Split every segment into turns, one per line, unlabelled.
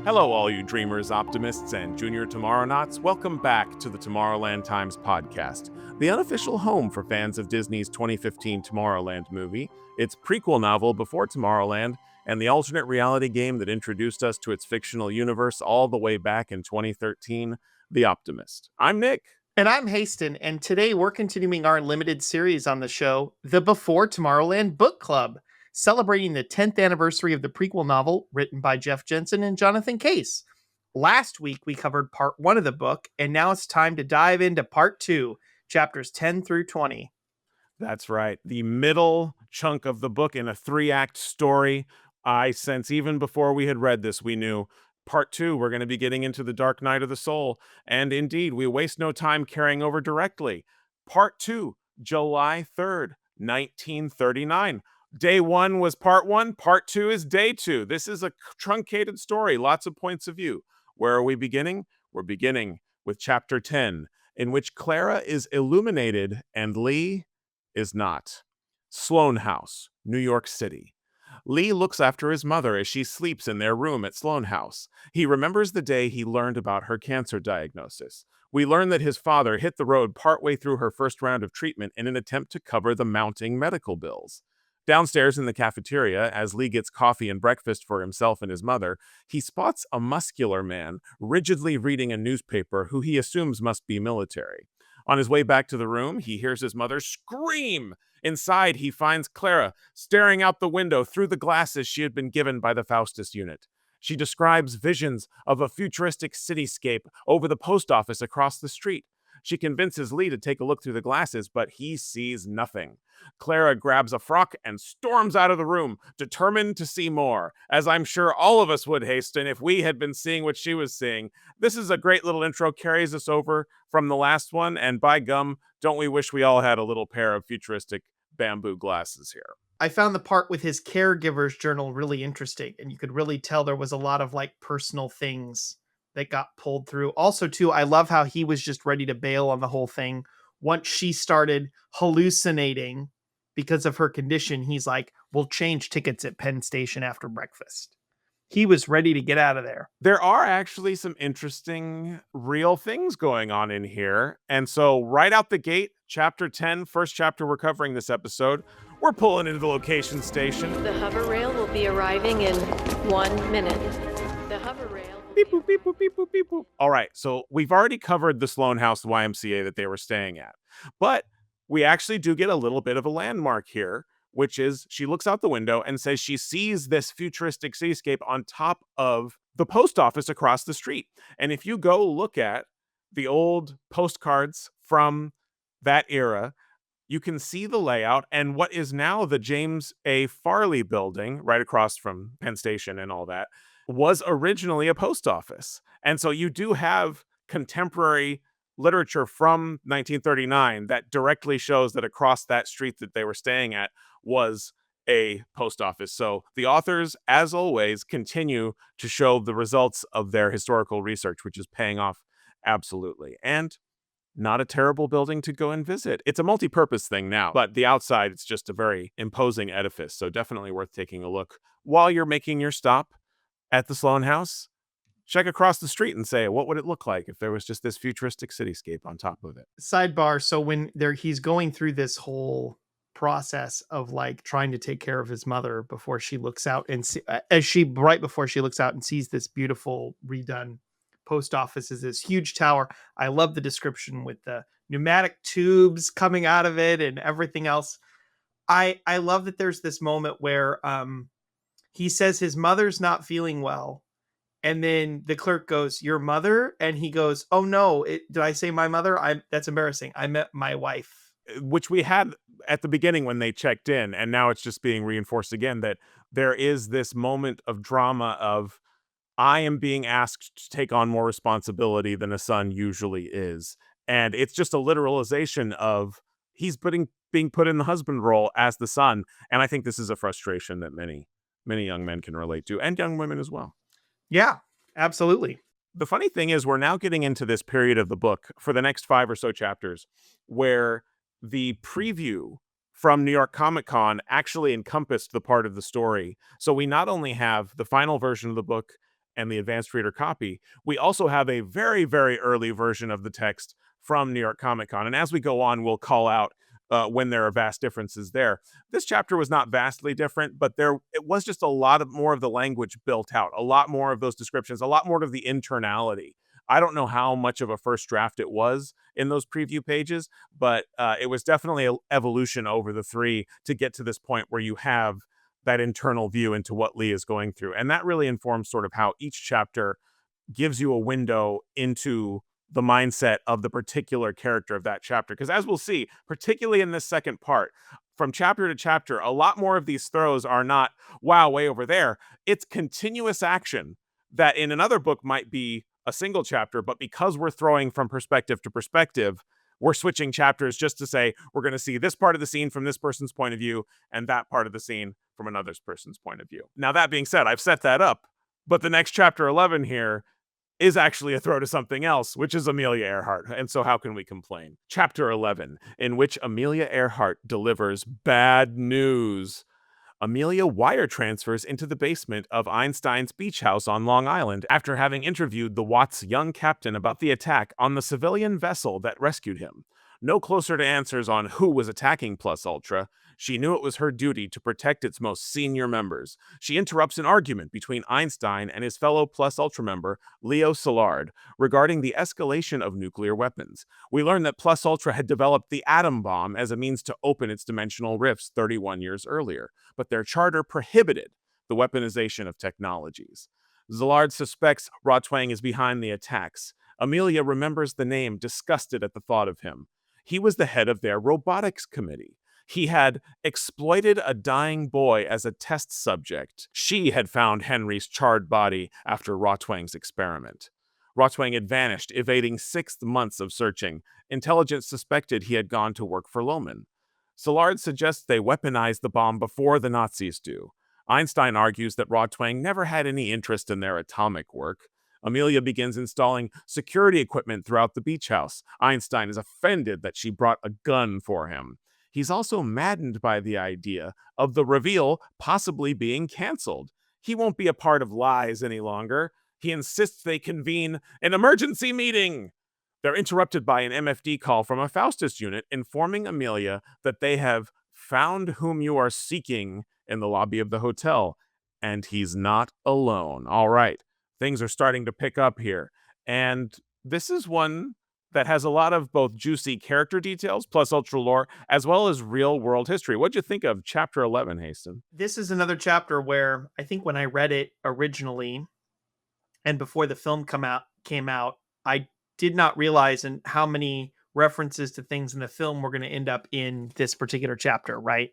Hello, all you dreamers, optimists, and junior Tomorrownauts. Welcome back to the Tomorrowland Times podcast, the unofficial home for fans of Disney's 2015 Tomorrowland movie, its prequel novel before Tomorrowland, and the alternate reality game that introduced us to its fictional universe all the way back in 2013, The Optimist. I'm Nick.
And I'm Hastin, and today we're continuing our limited series on the show, the Before Tomorrowland Book Club, celebrating the 10th anniversary of the prequel novel written by Jeff Jensen and Jonathan Case. Last week we covered part 1 of the book, and now it's time to dive into part 2, chapters 10 through 20.
That's right. The middle chunk of the book in a 3-act story. I sense even before we had read this, we knew part 2, we're going to be getting into the dark night of the soul. And indeed, we waste no time carrying over directly. Part 2, July 3rd, 1939. Day 1 was part 1. Part 2 is day 2. This is a truncated story, lots of points of view. Where are we beginning? We're beginning with chapter 10, in which Clara is illuminated and Lee is not. Sloane House, New York City. Lee looks after his mother as she sleeps in their room at Sloane House. He remembers the day he learned about her cancer diagnosis. We learn that his father hit the road partway through her first round of treatment in an attempt to cover the mounting medical bills. Downstairs in the cafeteria, as Lee gets coffee and breakfast for himself and his mother, he spots a muscular man rigidly reading a newspaper who he assumes must be military. On his way back to the room, he hears his mother scream. Inside, he finds Clara staring out the window through the glasses she had been given by the Faustus unit. She describes visions of a futuristic cityscape over the post office across the street. She convinces Lee to take a look through the glasses, but he sees nothing. Clara grabs a frock and storms out of the room, determined to see more, as I'm sure all of us would hasten if we had been seeing what she was seeing. This is a great little intro, carries us over from the last one, and by gum, don't we wish we all had a little pair of futuristic bamboo glasses here.
I found the part with his caregiver's journal really interesting, and you could really tell there was a lot of personal things that got pulled through. Also, too, I love how he was just ready to bail on the whole thing. Once she started hallucinating because of her condition, he's like, we'll change tickets at Penn Station after breakfast. He was ready to get out of there.
There are actually some interesting real things going on in here. And so right out the gate, chapter 10, first chapter we're covering this episode, we're pulling into the location station.
The hover rail will be arriving in 1 minute. The hover rail...
Beep, boop, beep, boop, beep, boop, beep, boop. All right, so we've already covered the Sloane House YMCA that they were staying at. But we actually do get a little bit of a landmark here, which is she looks out the window and says she sees this futuristic cityscape on top of the post office across the street. And if you go look at the old postcards from that era, you can see the layout and what is now the James A. Farley building right across from Penn Station and all that was originally a post office. And so you do have contemporary literature from 1939 that directly shows that across that street that they were staying at was a post office. So the authors, as always, continue to show the results of their historical research, which is paying off absolutely. And not a terrible building to go and visit. It's a multi-purpose thing now, but the outside, it's just a very imposing edifice. So definitely worth taking a look while you're making your stop at the Sloane House. Check across the street and say, what would it look like if there was just this futuristic cityscape on top of it?
Sidebar. So when he's going through this whole process of trying to take care of his mother before she looks out and right before she looks out and sees this beautiful redone post office is this huge tower. I love the description with the pneumatic tubes coming out of it and everything else. I love that there's this moment where he says his mother's not feeling well. And then the clerk goes, your mother? And he goes, oh no, did I say my mother? That's embarrassing. I meant my wife.
Which we had at the beginning when they checked in. And now it's just being reinforced again that there is this moment of drama of, I am being asked to take on more responsibility than a son usually is. And it's just a literalization of he's being put in the husband role as the son. And I think this is a frustration that many young men can relate to, and young women as well.
Yeah, absolutely.
The funny thing is we're now getting into this period of the book for the next 5 or so chapters where the preview from New York Comic Con actually encompassed the part of the story. So we not only have the final version of the book and the advanced reader copy, we also have a very, very early version of the text from New York Comic Con. And as we go on, we'll call out when there are vast differences there. This chapter was not vastly different, but it was just a lot of more of the language built out, a lot more of those descriptions, a lot more of the internality. I don't know how much of a first draft it was in those preview pages, but it was definitely an evolution over the three to get to this point where you have that internal view into what Lee is going through. And that really informs sort of how each chapter gives you a window into the mindset of the particular character of that chapter. Because as we'll see, particularly in this second part, from chapter to chapter, a lot more of these throws are not, wow, way over there. It's continuous action that in another book might be a single chapter, but because we're throwing from perspective to perspective, we're switching chapters just to say we're going to see this part of the scene from this person's point of view and that part of the scene from another person's point of view. Now, that being said, I've set that up, but the next chapter 11 here is actually a throw to something else, which is Amelia Earhart. And so how can we complain? Chapter 11, in which Amelia Earhart delivers bad news. Amelia wire transfers into the basement of Einstein's beach house on Long Island after having interviewed the Watts' young captain about the attack on the civilian vessel that rescued him. No closer to answers on who was attacking Plus Ultra, she knew it was her duty to protect its most senior members. She interrupts an argument between Einstein and his fellow Plus Ultra member, Leo Szilard, regarding the escalation of nuclear weapons. We learn that Plus Ultra had developed the atom bomb as a means to open its dimensional rifts 31 years earlier, but their charter prohibited the weaponization of technologies. Szilard suspects Rotwang is behind the attacks. Amelia remembers the name, disgusted at the thought of him. He was the head of their robotics committee. He had exploited a dying boy as a test subject. She had found Henry's charred body after Rotwang's experiment. Rotwang had vanished, evading 6 months of searching. Intelligence suspected he had gone to work for Lohmann. Szilard suggests they weaponize the bomb before the Nazis do. Einstein argues that Rotwang never had any interest in their atomic work. Amelia begins installing security equipment throughout the beach house. Einstein is offended that she brought a gun for him. He's also maddened by the idea of the reveal possibly being canceled. He won't be a part of lies any longer. He insists they convene an emergency meeting. They're interrupted by an MFD call from a Faustus unit informing Amelia that they have found whom you are seeking in the lobby of the hotel, and he's not alone. All right, things are starting to pick up here. And this is one that has a lot of both juicy character details, plus ultra lore, as well as real world history. What'd you think of chapter 11, Hastin?
This is another chapter where I think when I read it originally and before the film came out, I did not realize how many references to things in the film were going to end up in this particular chapter, right?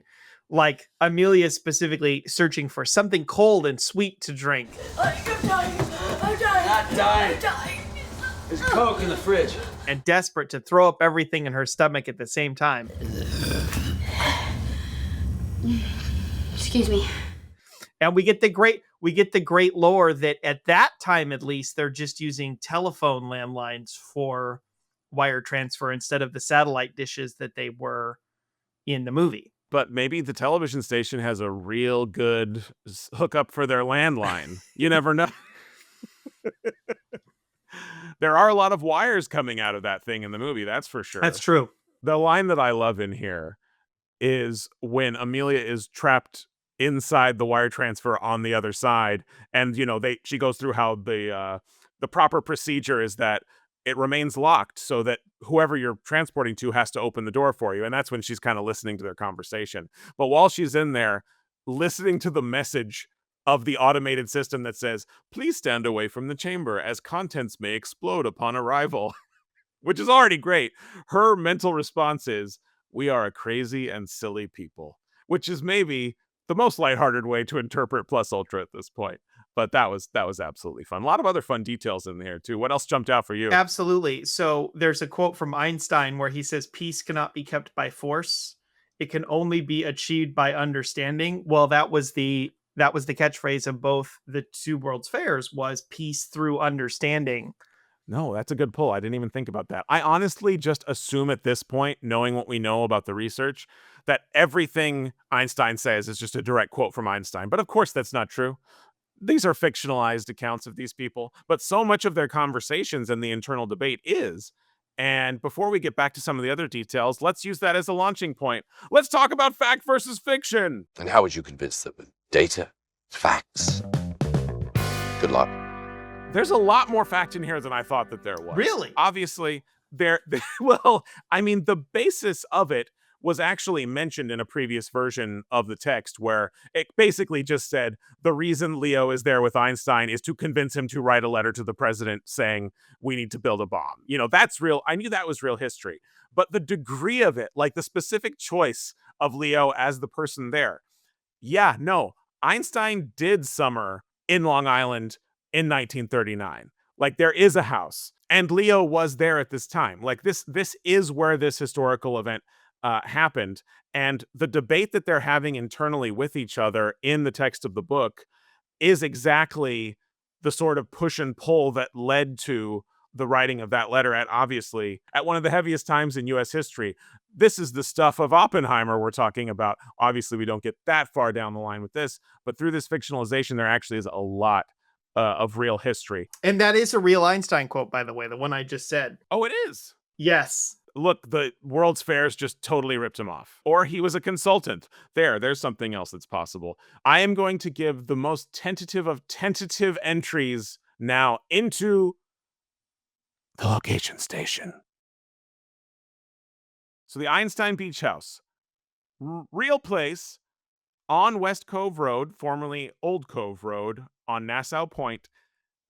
Like Amelia specifically searching for something cold and sweet to drink.
I'm dying. I'm dying.
Not dying.
I'm dying.
There's Coke in the fridge.
And desperate to throw up everything in her stomach at the same time.
Excuse me.
And we get the great lore that at that time, at least, they're just using telephone landlines for wire transfer instead of the satellite dishes that they were in the movie.
But maybe the television station has a real good hookup for their landline. You never know. There are a lot of wires coming out of that thing in the movie, that's for sure.
That's true.
The line that I love in here is when Amelia is trapped inside the wire transfer on the other side, and she goes through how the proper procedure is that it remains locked so that whoever you're transporting to has to open the door for you, and that's when she's kind of listening to their conversation. But while she's in there listening to the message of the automated system that says, "Please stand away from the chamber as contents may explode upon arrival," which is already great. Her mental response is, "We are a crazy and silly people," which is maybe the most lighthearted way to interpret Plus Ultra at this point. But that was absolutely fun. A lot of other fun details in there too. What else jumped out for you?
Absolutely. So there's a quote from Einstein where he says, "Peace cannot be kept by force. It can only be achieved by understanding." Well, that was the catchphrase of both the two world's fairs, was peace through understanding.
No, that's a good pull. I didn't even think about that. I honestly just assume at this point, knowing what we know about the research, that everything Einstein says is just a direct quote from Einstein. But of course, that's not true. these are fictionalized accounts of these people, but so much of their conversations and the internal debate is. And before we get back to some of the other details, let's use that as a launching point. Let's talk about fact versus fiction.
And how would you convince them? With data? Facts? Good luck.
There's a lot more fact in here than I thought that there was.
Really?
Obviously, well, I mean, the basis of it was actually mentioned in a previous version of the text where it basically just said the reason Leo is there with Einstein is to convince him to write a letter to the president saying we need to build a bomb. You know, that's real. I knew that was real history. But the degree of it, like the specific choice of Leo as the person there, yeah, no, Einstein did summer in Long Island in 1939. Like there is a house, and Leo was there at this time. Like this is where this historical event happened, and the debate that they're having internally with each other in the text of the book is exactly the sort of push and pull that led to the writing of that letter at obviously at one of the heaviest times in US history. This is the stuff of Oppenheimer we're talking about. Obviously, we don't get that far down the line with this, but through this fictionalization, there actually is a lot of real history.
And that is a real Einstein quote, by the way, the one I just said.
Oh, it is.
Yes.
Look, the World's Fairs just totally ripped him off. Or he was a consultant. There's something else that's possible. I am going to give the most tentative of tentative entries now into the location station. So the Einstein Beach House. Real place on West Cove Road, formerly Old Cove Road, on Nassau Point.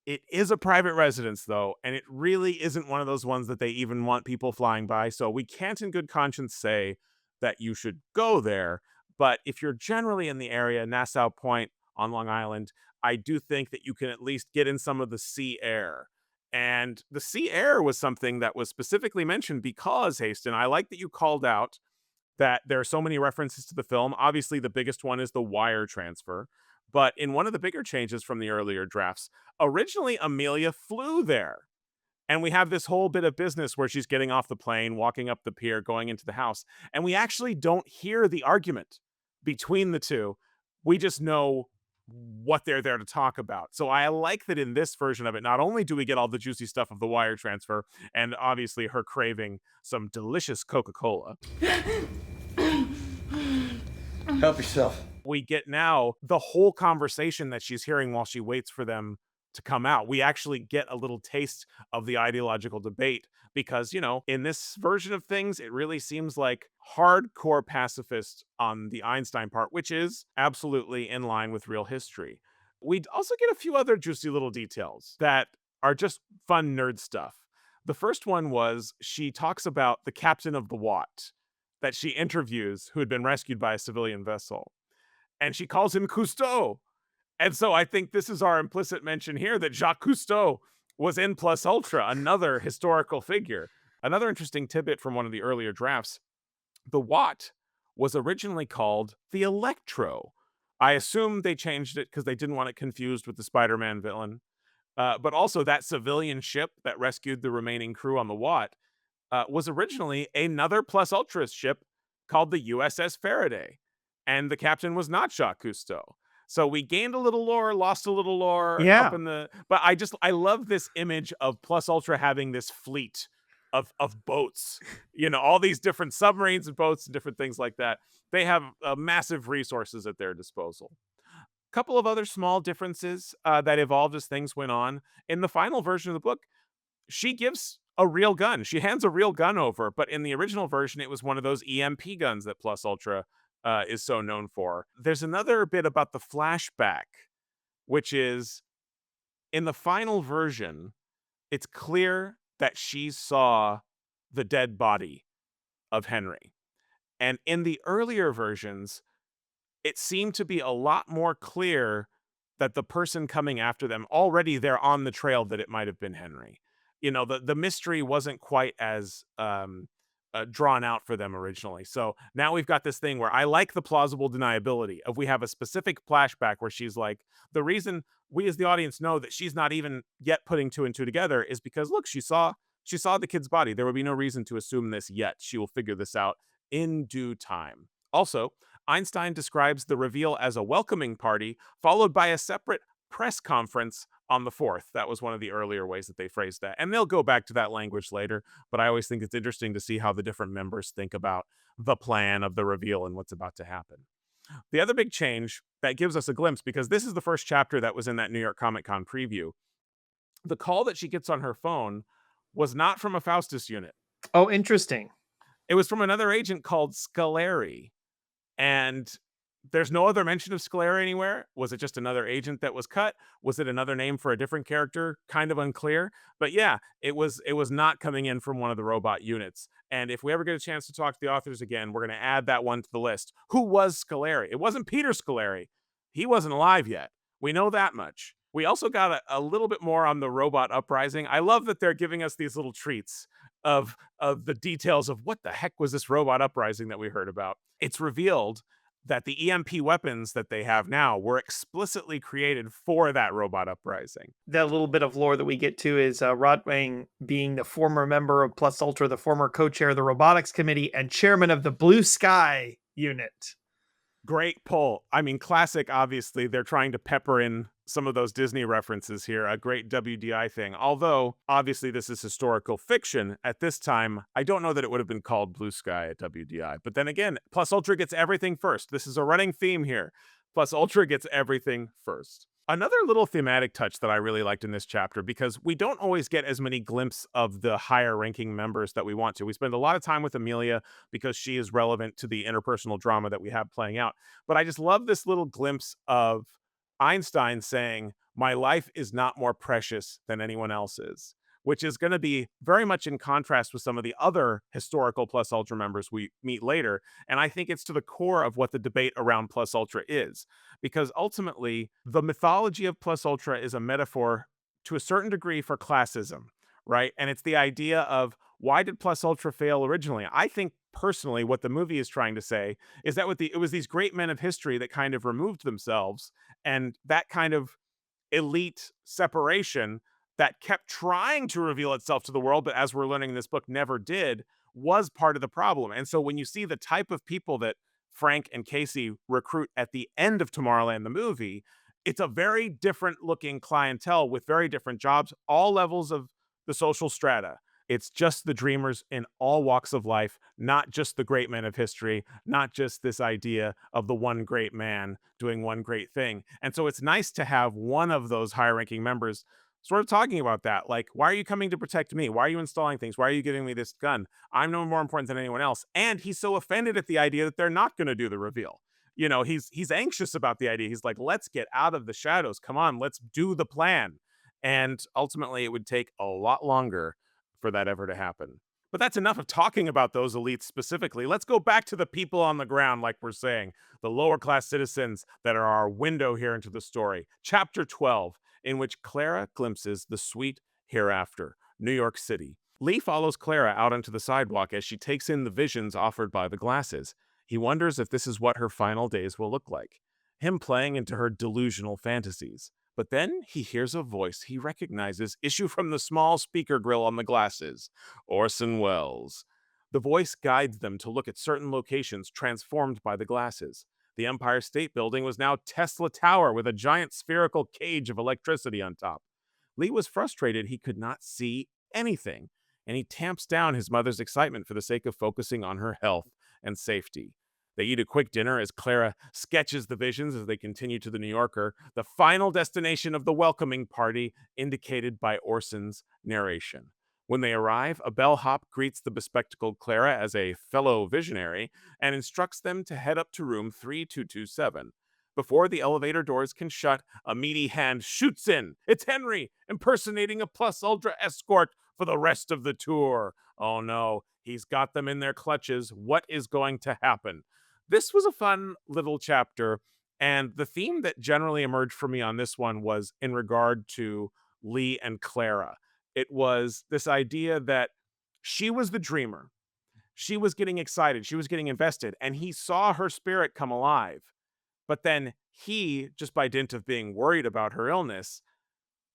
It is a private residence, though, and it really isn't one of those ones that they even want people flying by, so we can't in good conscience say that you should go there. But if you're generally in the area, Nassau Point on Long Island, I do think that you can at least get in some of the sea air. And the sea air was something that was specifically mentioned because, Hastin, I like that you called out that there are so many references to the film. Obviously, the biggest one is the wire transfer. But in one of the bigger changes from the earlier drafts, originally Amelia flew there. And we have this whole bit of business where she's getting off the plane, walking up the pier, going into the house. And we actually don't hear the argument between the two. We just know what they're there to talk about. So I like that in this version of it, not only do we get all the juicy stuff of the wire transfer and obviously her craving some delicious Coca-Cola.
Help yourself.
We get now the whole conversation that she's hearing while she waits for them to come out. We actually get a little taste of the ideological debate because, you know, in this version of things, it really seems like hardcore pacifist on the Einstein part, which is absolutely in line with real history. We'd also get a few other juicy little details that are just fun nerd stuff. The first one was she talks about the captain of the Watt that she interviews who had been rescued by a civilian vessel. And she calls him Cousteau. And so I think this is our implicit mention here that Jacques Cousteau was in Plus Ultra, another historical figure. Another interesting tidbit from one of the earlier drafts, the Watt was originally called the Electro. I assume they changed it because they didn't want it confused with the Spider-Man villain. But also that civilian ship that rescued the remaining crew on the Watt was originally another Plus Ultra ship called the USS Faraday. And the captain was not Jacques Cousteau. So we gained a little lore, lost a little lore
Yeah.
up in the. But I love this image of Plus Ultra having this fleet of boats. You know, all these different submarines and boats and different things like that. They have massive resources at their disposal. A couple of other small differences that evolved as things went on. In the final version of the book, she gives a real gun. She hands a real gun over, but in the original version, it was one of those EMP guns that Plus Ultra is so known for. There's another bit about the flashback, which is in the final version, it's clear that she saw the dead body of Henry. And in the earlier versions, it seemed to be a lot more clear that the person coming after them, already they're on the trail that it might have been Henry. You know, the mystery wasn't quite as drawn out for them originally. So now we've got this thing where I like the plausible deniability of we have a specific flashback where she's like, the reason we as the audience know that she's not even yet putting two and two together is because look, she saw the kid's body. There would be no reason to assume this yet. She will figure this out in due time. Also, Einstein describes the reveal as a welcoming party, followed by a separate press conference on the 4th. That was one of the earlier ways that they phrased that. And they'll go back to that language later, but I always think it's interesting to see how the different members think about the plan of the reveal and what's about to happen. The other big change that gives us a glimpse, because this is the first chapter that was in that New York Comic Con preview, the call that she gets on her phone was not from a Faustus unit.
Oh, interesting.
It was from another agent called Scaleri. And there's no other mention of Scaleri anywhere. Was it just another agent that was cut? Was it another name for a different character? Kind of unclear. But yeah, it was not coming in from one of the robot units. And if we ever get a chance to talk to the authors again, we're going to add that one to the list. Who was Scaleri? It wasn't Peter Scaleri. He wasn't alive yet. We know that much. We also got a little bit more on the robot uprising. I love that they're giving us these little treats of the details of what the heck was this robot uprising that we heard about. It's revealed that the EMP weapons that they have now were explicitly created for that robot uprising.
That little bit of lore that we get to is Rotwang being the former member of Plus Ultra, the former co-chair of the robotics committee, and chairman of the Blue Sky unit.
Great pull. I mean, classic, obviously. They're trying to pepper in some of those Disney references here, a great WDI thing. Although, obviously, this is historical fiction. At this time, I don't know that it would have been called Blue Sky at WDI. But then again, Plus Ultra gets everything first. This is a running theme here. Plus Ultra gets everything first. Another little thematic touch that I really liked in this chapter, because we don't always get as many glimpses of the higher ranking members that we want to. We spend a lot of time with Amelia because she is relevant to the interpersonal drama that we have playing out. But I just love this little glimpse of Einstein saying, "My life is not more precious than anyone else's," which is going to be very much in contrast with some of the other historical Plus Ultra members we meet later. And I think it's to the core of what the debate around Plus Ultra is, because ultimately the mythology of Plus Ultra is a metaphor to a certain degree for classism, right? And it's the idea of, why did Plus Ultra fail originally? I think personally what the movie is trying to say is that it was these great men of history that kind of removed themselves, and that kind of elite separation that kept trying to reveal itself to the world, but as we're learning in this book, never did, was part of the problem. And so when you see the type of people that Frank and Casey recruit at the end of Tomorrowland, the movie, it's a very different looking clientele with very different jobs, all levels of the social strata. It's just the dreamers in all walks of life, not just the great men of history, not just this idea of the one great man doing one great thing. And so it's nice to have one of those higher ranking members sort of talking about that. Like, why are you coming to protect me? Why are you installing things? Why are you giving me this gun? I'm no more important than anyone else. And he's so offended at the idea that they're not going to do the reveal. You know, he's anxious about the idea. He's like, let's get out of the shadows. Come on, let's do the plan. And ultimately, it would take a lot longer for that ever to happen. But that's enough of talking about those elites specifically. Let's go back to the people on the ground, like we're saying, the lower class citizens that are our window here into the story. Chapter 12, in which Clara glimpses the sweet hereafter, New York City. Lee follows Clara out onto the sidewalk as she takes in the visions offered by the glasses. He wonders if this is what her final days will look like, him playing into her delusional fantasies. But then he hears a voice he recognizes issue from the small speaker grill on the glasses. Orson Welles. The voice guides them to look at certain locations transformed by the glasses. The Empire State Building was now Tesla Tower with a giant spherical cage of electricity on top. Lee was frustrated he could not see anything, and he tamps down his mother's excitement for the sake of focusing on her health and safety. They eat a quick dinner as Clara sketches the visions as they continue to the New Yorker, the final destination of the welcoming party indicated by Orson's narration. When they arrive, a bellhop greets the bespectacled Clara as a fellow visionary and instructs them to head up to room 3227. Before the elevator doors can shut, a meaty hand shoots in. It's Henry, impersonating a Plus Ultra escort for the rest of the tour. Oh no, he's got them in their clutches. What is going to happen? This was a fun little chapter, and the theme that generally emerged for me on this one was in regard to Lee and Clara. It was this idea that she was the dreamer. She was getting excited. She was getting invested, and he saw her spirit come alive. But then he, just by dint of being worried about her illness,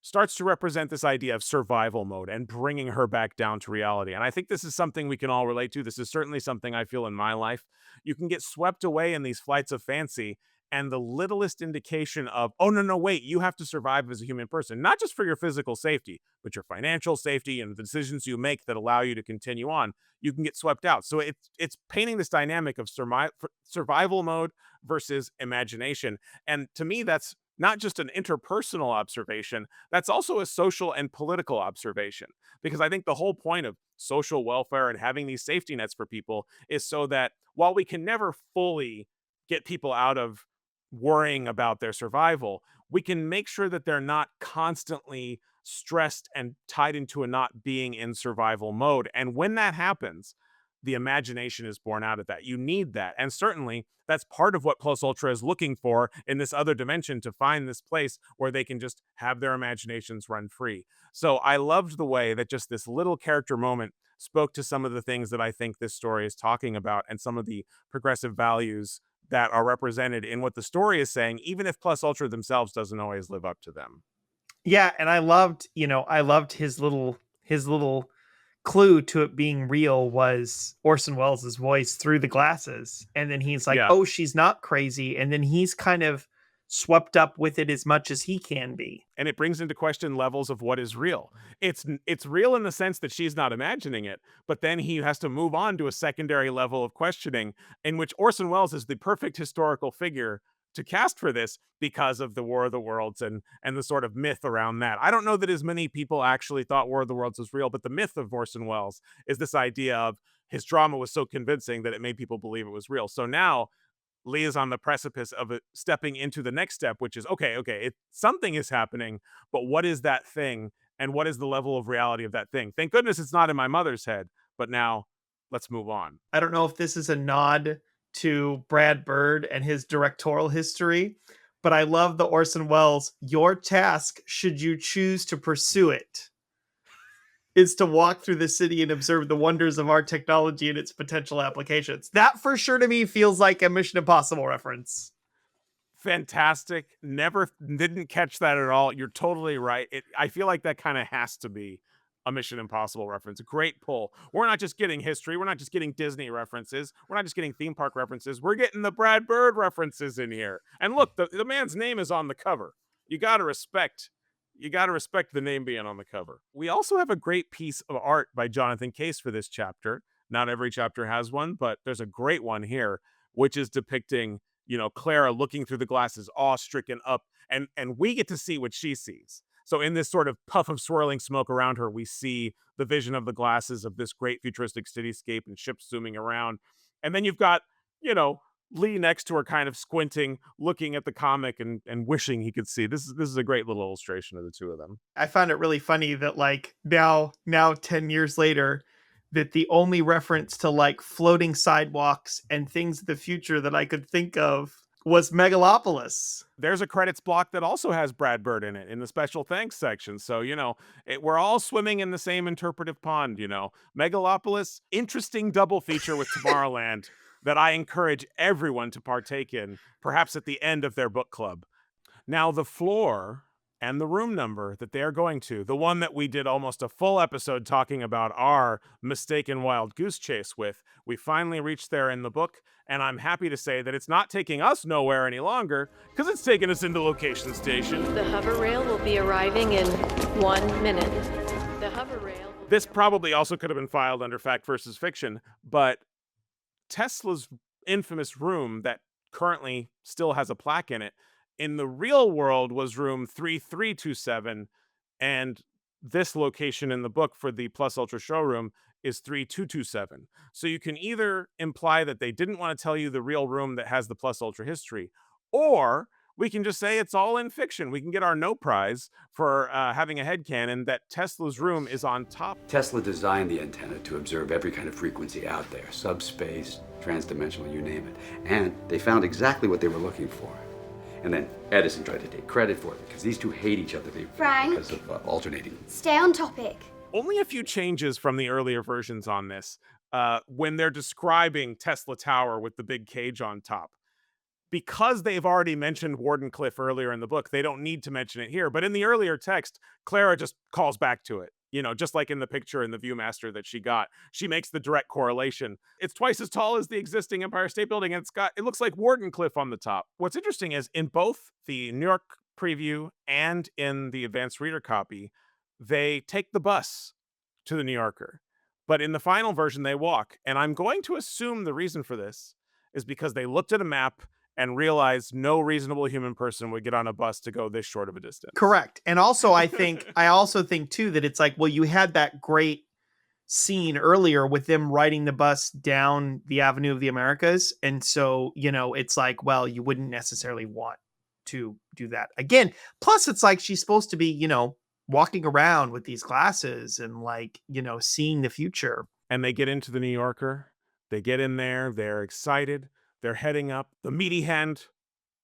starts to represent this idea of survival mode and bringing her back down to reality. And I think this is something we can all relate to. This is certainly something I feel in my life. You can get swept away in these flights of fancy, and the littlest indication of, oh, no, wait, you have to survive as a human person, not just for your physical safety, but your financial safety and the decisions you make that allow you to continue on, you can get swept out. So it's painting this dynamic of survival mode versus imagination. And to me, that's not just an interpersonal observation, that's also a social and political observation. Because I think the whole point of social welfare and having these safety nets for people is so that while we can never fully get people out of worrying about their survival, we can make sure that they're not constantly stressed and tied into a not being in survival mode. And when that happens, the imagination is born out of that. You need that. And certainly that's part of what Plus Ultra is looking for in this other dimension, to find this place where they can just have their imaginations run free. So I loved the way that just this little character moment spoke to some of the things that I think this story is talking about, and some of the progressive values that are represented in what the story is saying, even if Plus Ultra themselves doesn't always live up to them.
Yeah, and I loved his little clue to it being real was Orson Welles' voice through the glasses. And then he's like,
Yeah.
oh, she's not crazy. And then he's kind of swept up with it as much as he can be.
And it brings into question levels of what is real. It's real in the sense that she's not imagining it, but then he has to move on to a secondary level of questioning, in which Orson Welles is the perfect historical figure to cast for this, because of the War of the Worlds and the sort of myth around that. I don't know that as many people actually thought War of the Worlds was real, but the myth of Orson Welles is this idea of his drama was so convincing that it made people believe it was real. So now Lee is on the precipice of it, stepping into the next step, which is okay, something is happening, but what is that thing, and what is the level of reality of that thing? Thank goodness it's not in my mother's head, but now let's move on.
I don't know if this is a nod to Brad Bird and his directorial history, but I love the Orson Welles, your task, should you choose to pursue it, is to walk through the city and observe the wonders of our technology and its potential applications. That for sure to me feels like a Mission Impossible reference.
Fantastic. Never didn't catch that at all. You're totally right. I feel like that kind of has to be a Mission Impossible reference. Great pull. We're not just getting history. We're not just getting Disney references. We're not just getting theme park references. We're getting the Brad Bird references in here. And look, the man's name is on the cover. You got to respect the name being on the cover. We also have a great piece of art by Jonathan Case for this chapter. Not every chapter has one, but there's a great one here, which is depicting, Clara looking through the glasses, awe-stricken up, and we get to see what she sees. So in this sort of puff of swirling smoke around her, we see the vision of the glasses of this great futuristic cityscape and ships zooming around. And then you've got, Lee next to her, kind of squinting, looking at the comic and wishing he could see. This is a great little illustration of the two of them.
I found it really funny that like now 10 years later, that the only reference to like floating sidewalks and things of the future that I could think of was Megalopolis.
There's a credits block that also has Brad Bird in it in the special thanks section. So, we're all swimming in the same interpretive pond, Megalopolis, interesting double feature with Tomorrowland that I encourage everyone to partake in, perhaps at the end of their book club. Now, the floor and the room number that they are going to, the one that we did almost a full episode talking about our mistaken wild goose chase with, we finally reached there in the book, and I'm happy to say that it's not taking us nowhere any longer, because it's taking us into Location Station.
The hover rail will be arriving in 1 minute. The hover rail.
This probably also could have been filed under Fact versus Fiction, but Tesla's infamous room that currently still has a plaque in it, in the real world was room 3327, and this location in the book for the Plus Ultra showroom is 3227. So you can either imply that they didn't want to tell you the real room that has the Plus Ultra history, or we can just say it's all in fiction. We can get our no prize for having a headcanon that Tesla's room is on top.
Tesla designed the antenna to observe every kind of frequency out there, subspace, transdimensional, you name it. And they found exactly what they were looking for. And then Edison tried to take credit for it because these two hate each other
Frank.
because of alternating.
Stay on topic.
Only a few changes from the earlier versions on this. When they're describing Tesla Tower with the big cage on top, because they've already mentioned Wardenclyffe earlier in the book, they don't need to mention it here. But in the earlier text, Clara just calls back to it. just like in the picture in the Viewmaster that she got, she makes the direct correlation. It's twice as tall as the existing Empire State Building, and it looks like Wardenclyffe on the top. What's interesting is in both the New York preview and in the advanced reader copy, they take the bus to the New Yorker. But in the final version, they walk. And I'm going to assume the reason for this is because they looked at a map and realized no reasonable human person would get on a bus to go this short of a distance.
Correct. And also, I also think too that it's like, well, you had that great scene earlier with them riding the bus down the Avenue of the Americas. And so, it's like, well, you wouldn't necessarily want to do that again. Plus, it's like she's supposed to be, walking around with these glasses and like, seeing the future.
And they get into the New Yorker. They get in there. They're excited. They're heading up. The meaty hand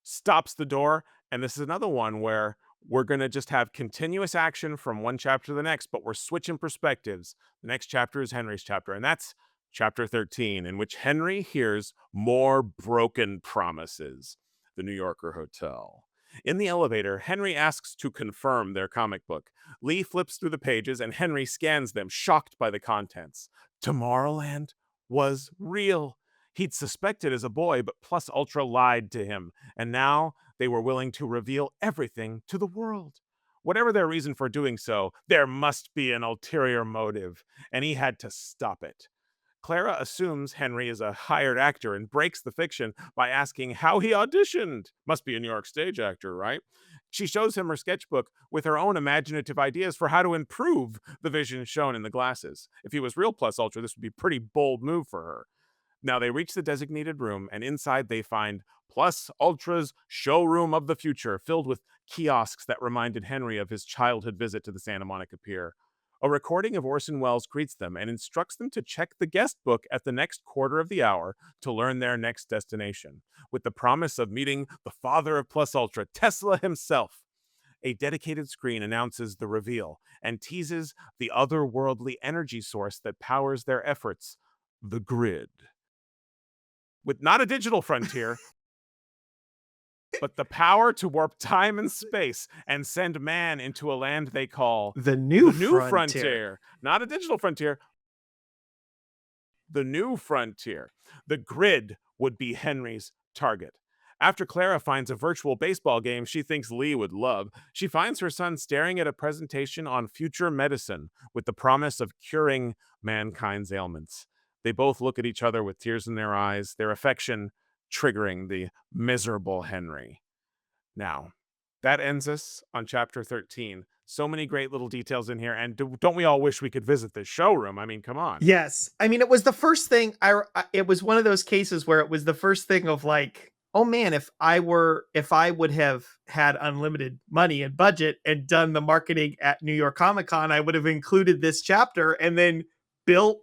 stops the door. And this is another one where we're going to just have continuous action from one chapter to the next, but we're switching perspectives. The next chapter is Henry's chapter, and that's chapter 13, in which Henry hears more broken promises. The New Yorker Hotel. In the elevator, Henry asks to confirm their comic book. Lee flips through the pages, and Henry scans them, shocked by the contents. Tomorrowland was real. He'd suspected as a boy, but Plus Ultra lied to him, and now they were willing to reveal everything to the world. Whatever their reason for doing so, there must be an ulterior motive, and he had to stop it. Clara assumes Henry is a hired actor and breaks the fiction by asking how he auditioned. Must be a New York stage actor, right? She shows him her sketchbook with her own imaginative ideas for how to improve the vision shown in the glasses. If he was real Plus Ultra, this would be a pretty bold move for her. Now they reach the designated room, and inside they find Plus Ultra's showroom of the future, filled with kiosks that reminded Henry of his childhood visit to the Santa Monica Pier. A recording of Orson Welles greets them and instructs them to check the guest book at the next quarter of the hour to learn their next destination, with the promise of meeting the father of Plus Ultra, Tesla himself. A dedicated screen announces the reveal and teases the otherworldly energy source that powers their efforts, the grid. With not a digital frontier, but the power to warp time and space and send man into a land they call
the new
frontier. Not a digital frontier. The new frontier. The grid would be Henry's target. After Clara finds a virtual baseball game she thinks Lee would love, she finds her son staring at a presentation on future medicine with the promise of curing mankind's ailments. They both look at each other with tears in their eyes, their affection triggering the miserable Henry. Now, that ends us on chapter 13. So many great little details in here, and don't we all wish we could visit this showroom? I mean, come on.
Yes. I mean, it was the first thing, it was one of those cases where it was the first thing of like, oh man, if I would have had unlimited money and budget and done the marketing at New York Comic Con, I would have included this chapter and then built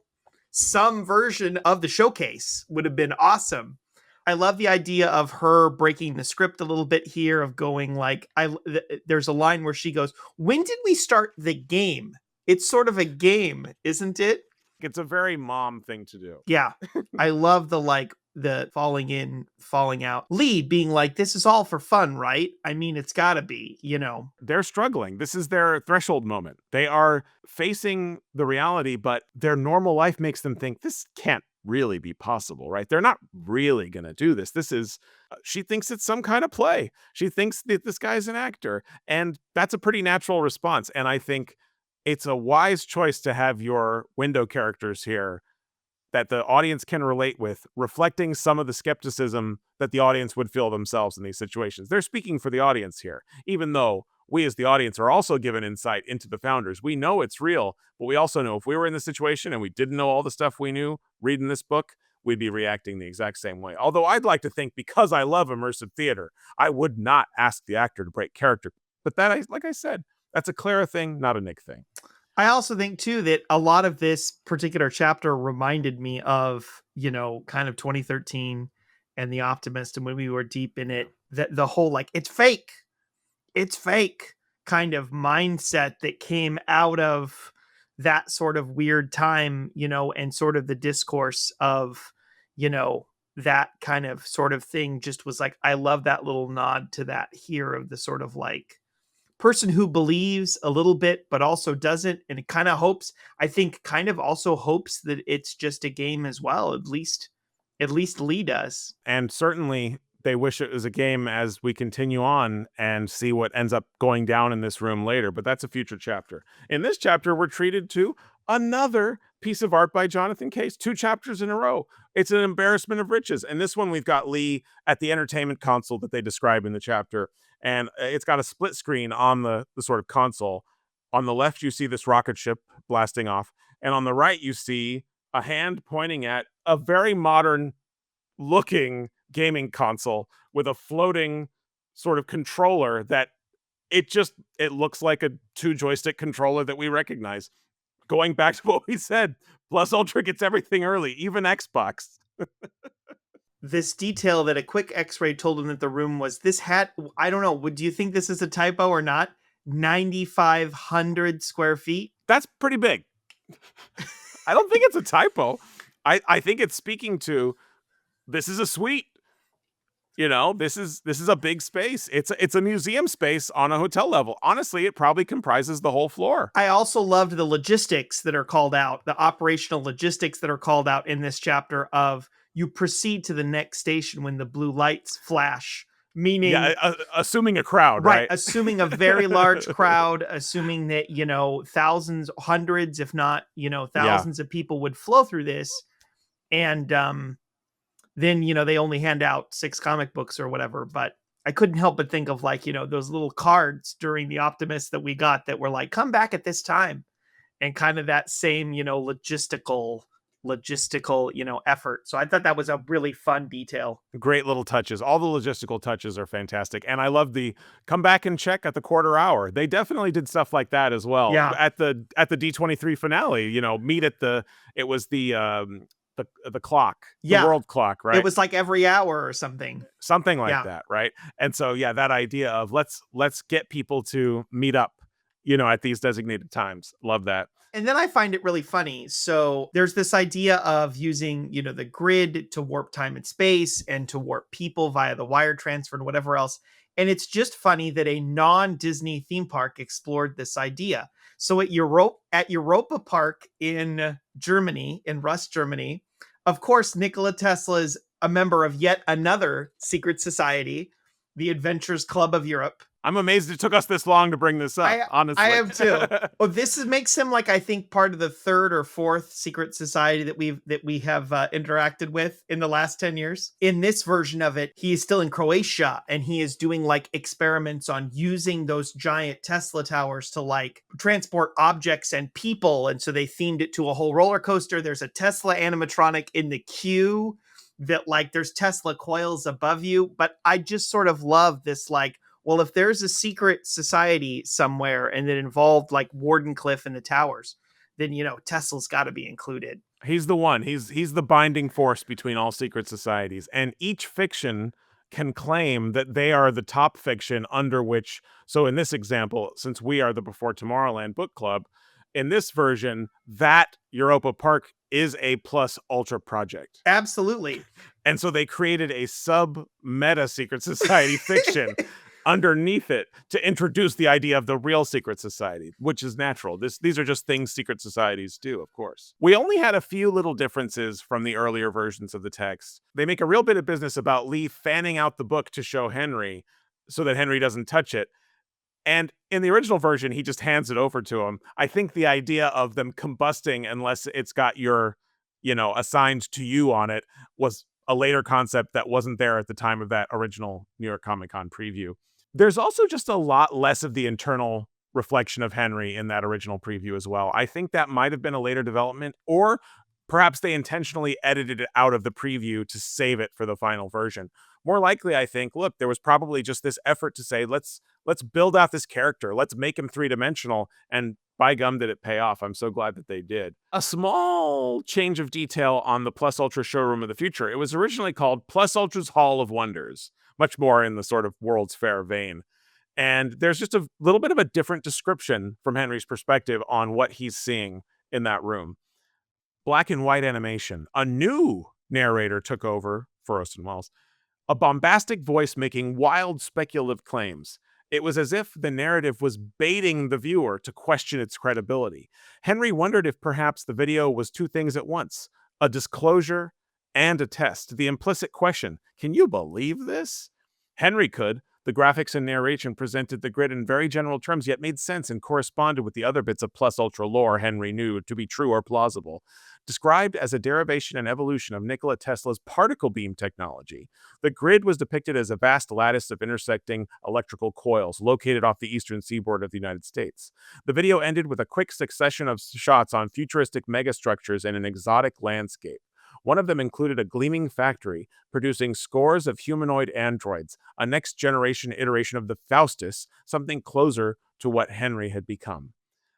some version of the showcase. Would have been awesome. I love the idea of her breaking the script a little bit here, of going like, there's a line where she goes, "When did we start the game?" It's sort of a game, isn't it?
It's a very mom thing to do.
Yeah. I love the falling in, falling out. Lee being like, this is all for fun, right? I mean, it's gotta be,
They're struggling. This is their threshold moment. They are facing the reality, but their normal life makes them think this can't really be possible, right? They're not really going to do this. She thinks it's some kind of play. She thinks that this guy's an actor, and that's a pretty natural response. And I think it's a wise choice to have your window characters here that the audience can relate with, reflecting some of the skepticism that the audience would feel themselves in these situations. They're speaking for the audience here, even though we as the audience are also given insight into the founders. We know it's real, but we also know if we were in this situation and we didn't know all the stuff we knew reading this book, we'd be reacting the exact same way. Although I'd like to think, because I love immersive theater, I would not ask the actor to break character. But that, like I said, that's a Clara thing, not a Nick thing.
I also think too that a lot of this particular chapter reminded me of, kind of 2013 and The Optimist, and when we were deep in it, the whole like, it's fake kind of mindset that came out of that sort of weird time, and sort of the discourse of, that kind of sort of thing just was like, I love that little nod to that here, of the sort of like person who believes a little bit but also doesn't, and kind of hopes, I think kind of also hopes that it's just a game as well. At least Lee does.
And certainly they wish it was a game as we continue on and see what ends up going down in this room later, but that's a future chapter. In this chapter, we're treated to another piece of art by Jonathan Case, 2 chapters in a row. It's an embarrassment of riches. And this one, we've got Lee at the entertainment console that they describe in the chapter. And it's got a split screen on the sort of console. On the left, you see this rocket ship blasting off. And on the right, you see a hand pointing at a very modern looking gaming console with a floating sort of controller that it looks like a 2 joystick controller that we recognize. Going back to what we said, Plus Ultra gets everything early, even Xbox.
This detail that a quick x-ray told him that the room was, this hat, I don't know, do you think this is a typo or not? 9,500 square feet?
That's pretty big. I don't think it's a typo. I think it's speaking to, this is a suite. You know, this is a big space. It's a museum space on a hotel level. Honestly, it probably comprises the whole floor.
I also loved the logistics that are called out, the operational logistics that are called out in this chapter of, you proceed to the next station when the blue lights flash, meaning...
Yeah, assuming a crowd, right?
Assuming a very large crowd, assuming that, thousands, hundreds, if not, thousands of people would flow through this. And then, they only hand out 6 comic books or whatever. But I couldn't help but think of those little cards during the Optimist that we got that were like, come back at this time. And kind of that same, logistical, effort. So I thought that was a really fun detail.
Great little touches. All the logistical touches are fantastic. And I love the come back and check at the quarter hour. They definitely did stuff like that as well.
Yeah.
At the D23 finale, meet at the clock,
Yeah.
the world clock, right?
It was like every hour or something.
Something like that, right? And so, yeah, that idea of let's get people to meet up, at these designated times. Love that.
And then I find it really funny. So there's this idea of using, the grid to warp time and space and to warp people via the wire transfer and whatever else. And it's just funny that a non-Disney theme park explored this idea. So at Europa Park in Germany, in Rust, Germany, of course, Nikola Tesla is a member of yet another secret society, the Adventurers Club of Europe.
I'm amazed it took us this long to bring this up, honestly.
I am too. Oh, makes him I think part of the 3rd or 4th secret society that we have interacted with in the last 10 years. In this version of it, he is still in Croatia and he is doing experiments on using those giant Tesla towers to transport objects and people. And so they themed it to a whole roller coaster. There's a Tesla animatronic in the queue that there's Tesla coils above you. But I just sort of love this well, if there's a secret society somewhere and it involved Wardenclyffe and the towers, then, Tesla's got to be included.
He's the one. He's the binding force between all secret societies. And each fiction can claim that they are the top fiction under which, so in this example, since we are the Before Tomorrowland book club, in this version, that Europa Park is a Plus Ultra project.
Absolutely.
And so they created a sub-meta secret society fiction underneath it to introduce the idea of the real secret society, which is natural. These are just things secret societies do, of course. We only had a few little differences from the earlier versions of the text. They make a real bit of business about Lee fanning out the book to show Henry so that Henry doesn't touch it. And in the original version, he just hands it over to him. I think the idea of them combusting unless it's got your, assigned to you on it was a later concept that wasn't there at the time of that original New York Comic Con preview. There's also just a lot less of the internal reflection of Henry in that original preview as well. I think that might have been a later development, or perhaps they intentionally edited it out of the preview to save it for the final version. More likely, I think, look, there was probably just this effort to say, let's build out this character. Let's make him 3-dimensional. And by gum, did it pay off. I'm so glad that they did. A small change of detail on the Plus Ultra showroom of the future. It was originally called Plus Ultra's Hall of Wonders, much more in the sort of World's Fair vein. And there's just a little bit of a different description from Henry's perspective on what he's seeing in that room. Black and white animation. A new narrator took over for Orson Welles. A bombastic voice making wild speculative claims. It was as if the narrative was baiting the viewer to question its credibility. Henry wondered if perhaps the video was two things at once: a disclosure and a test. The implicit question, can you believe this? Henry could. The graphics and narration presented the grid in very general terms, yet made sense and corresponded with the other bits of plus ultra lore Henry knew to be true or plausible. Described as a derivation and evolution of Nikola Tesla's particle beam technology, the grid was depicted as a vast lattice of intersecting electrical coils located off the eastern seaboard of the United States. The video ended with a quick succession of shots on futuristic megastructures and an exotic landscape. One of them included a gleaming factory producing scores of humanoid androids, a next generation iteration of the Faustus, something closer to what Henry had become.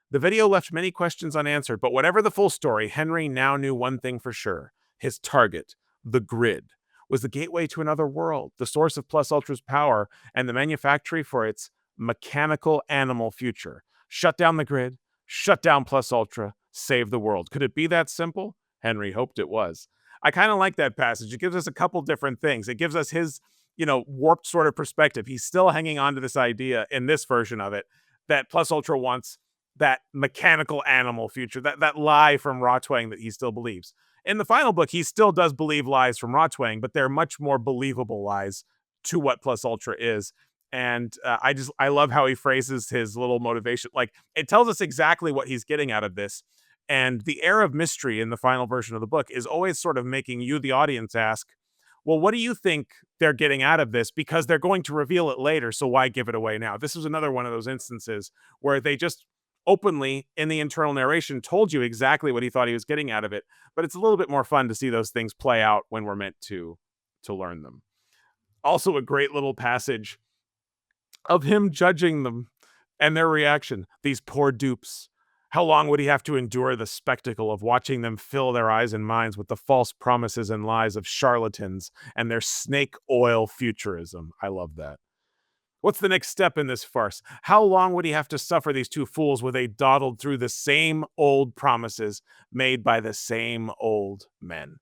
The video left many questions unanswered, but whatever the full story, Henry now knew one thing for sure. His target, the grid, was the gateway to another world, the source of Plus Ultra's power, and the manufactory for its mechanical animal future. Shut down the grid, shut down Plus Ultra, save the world. Could it be that simple? Henry hoped it was. I kind of like that passage. It gives us a couple different things. It gives us his, warped sort of perspective. He's still hanging on to this idea in this version of it that Plus Ultra wants that mechanical animal future, that lie from Rotwang that he still believes. In the final book, he still does believe lies from Rotwang, but they're much more believable lies to what Plus Ultra is. And I love how he phrases his little motivation. Like, it tells us exactly what he's getting out of this. And the air of mystery in the final version of the book is always sort of making you, the audience, ask, well, what do you think they're getting out of this? Because they're going to reveal it later, so why give it away now? This was another one of those instances where they just openly, in the internal narration, told you exactly what he thought he was getting out of it. But it's a little bit more fun to see those things play out when we're meant to learn them. Also, a great little passage of him judging them and their reaction. These poor dupes. How long would he have to endure the spectacle of watching them fill their eyes and minds with the false promises and lies of charlatans and their snake oil futurism? I love that. What's the next step in this farce? How long would he have to suffer these two fools where they dawdled through the same old promises made by the same old men?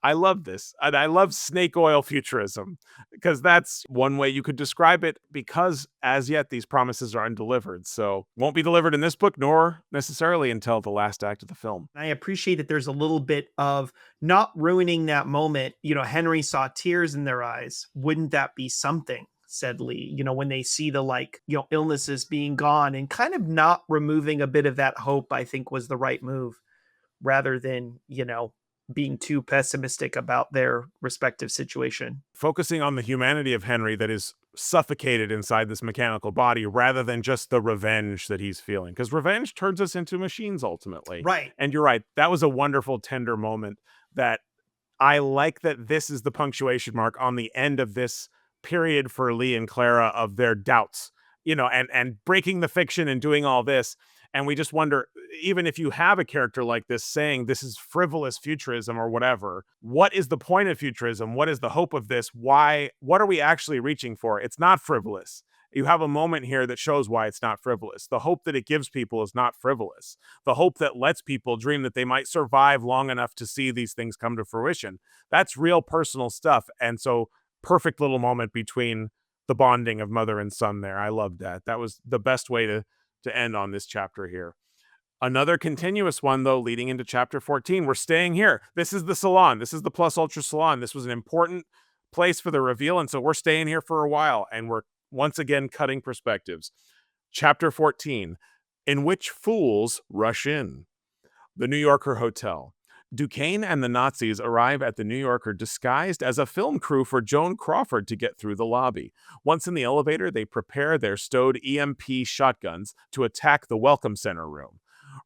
I love this. And I love snake oil futurism because that's one way you could describe it, because as yet these promises are undelivered. So won't be delivered in this book, nor necessarily until the last act of the film.
I appreciate that there's a little bit of not ruining that moment. Henry saw tears in their eyes. Wouldn't that be something? Said Lee, when they see the illnesses being gone, and kind of not removing a bit of that hope, I think was the right move, rather than, being too pessimistic about their respective situation.
Focusing on the humanity of Henry that is suffocated inside this mechanical body rather than just the revenge that he's feeling. Because revenge turns us into machines ultimately.
Right.
And you're right. That was a wonderful, tender moment that I like, that this is the punctuation mark on the end of this period for Lee and Clara of their doubts, and breaking the fiction and doing all this. And we just wonder, even if you have a character like this saying this is frivolous futurism or whatever, what is the point of futurism? What is the hope of this? Why? What are we actually reaching for? It's not frivolous. You have a moment here that shows why it's not frivolous. The hope that it gives people is not frivolous. The hope that lets people dream that they might survive long enough to see these things come to fruition. That's real personal stuff. And so, perfect little moment between the bonding of mother and son there. I loved that. That was the best way to end on this chapter here. Another continuous one, though, leading into chapter 14. We're staying here. This is the salon. This is the Plus Ultra salon. This was an important place for the reveal, and so we're staying here for a while, and we're once again cutting perspectives. Chapter 14, in which fools rush in. The New Yorker Hotel. Duquesne and the Nazis arrive at the New Yorker disguised as a film crew for Joan Crawford to get through the lobby. Once in the elevator, they prepare their stowed EMP shotguns to attack the Welcome Center room.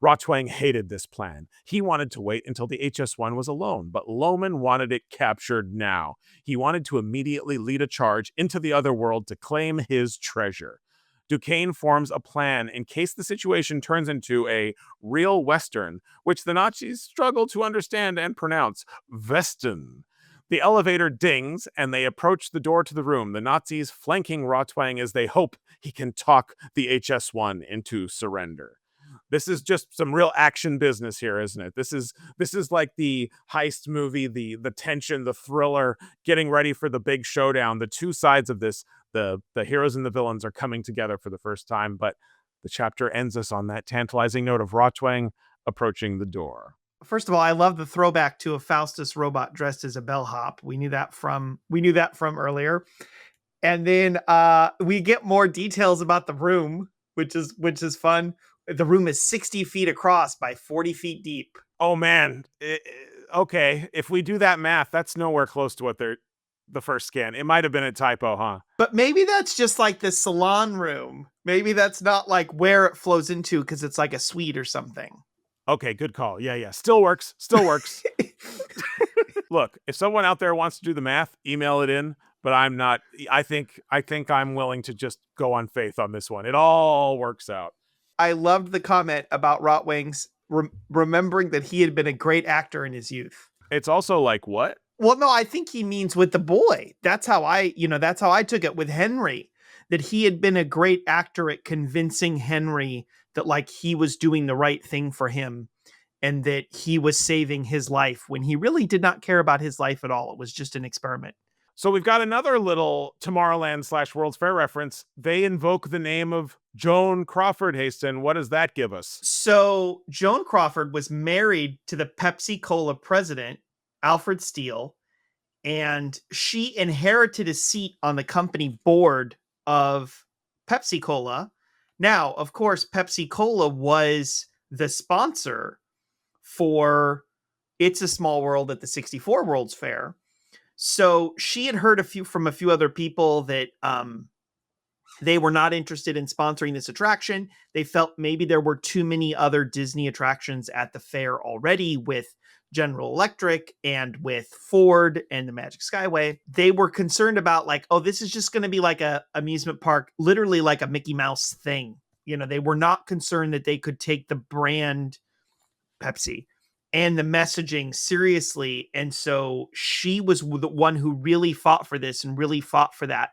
Rotwang hated this plan. He wanted to wait until the HS-1 was alone, but Lohman wanted it captured now. He wanted to immediately lead a charge into the other world to claim his treasure. Duquesne forms a plan in case the situation turns into a real Western, which the Nazis struggle to understand and pronounce Westen. The elevator dings, and they approach the door to the room, the Nazis flanking Rotwang as they hope he can talk the HS-1 into surrender. This is just some real action business here, isn't it? This is like the heist movie, the tension, the thriller, getting ready for the big showdown, the two sides of this. The heroes and the villains are coming together for the first time, but the chapter ends us on that tantalizing note of Rotwang approaching the door.
First of all, I love the throwback to a Faustus robot dressed as a bellhop. We knew that from earlier. And then we get more details about the room, which is fun. The room is 60 feet across by 40 feet deep.
Oh man. Okay, if we do that math, that's nowhere close to what the first scan. It might have been a typo, huh?
But maybe that's just like the salon room. Maybe that's not like where it flows into because it's like a suite or something.
Okay, good call. Yeah. Still works. Look, if someone out there wants to do the math, email it in, but I'm not. I think I'm willing to just go on faith on this one. It all works out.
I loved the comment about Rotwang's remembering that he had been a great actor in his youth.
It's also like, what?
Well, no, I think he means with the boy. That's how I took it with Henry, that he had been a great actor at convincing Henry that like he was doing the right thing for him and that he was saving his life when he really did not care about his life at all. It was just an experiment.
So we've got another little Tomorrowland / World's Fair reference. They invoke the name of Joan Crawford, Hastin. What does that give us?
So Joan Crawford was married to the Pepsi-Cola president, Alfred Steele, and she inherited a seat on the company board of Pepsi-Cola. Now, of course, Pepsi-Cola was the sponsor for It's a Small World at the 64 World's Fair. So she had heard from a few other people that they were not interested in sponsoring this attraction. They felt maybe there were too many other Disney attractions at the fair already with General Electric and with Ford and the Magic Skyway. They were concerned about like, oh, this is just going to be like a amusement park, literally like a Mickey Mouse thing. You know, they were not concerned that they could take the brand Pepsi and the messaging seriously. And so she was the one who really fought for this and really fought for that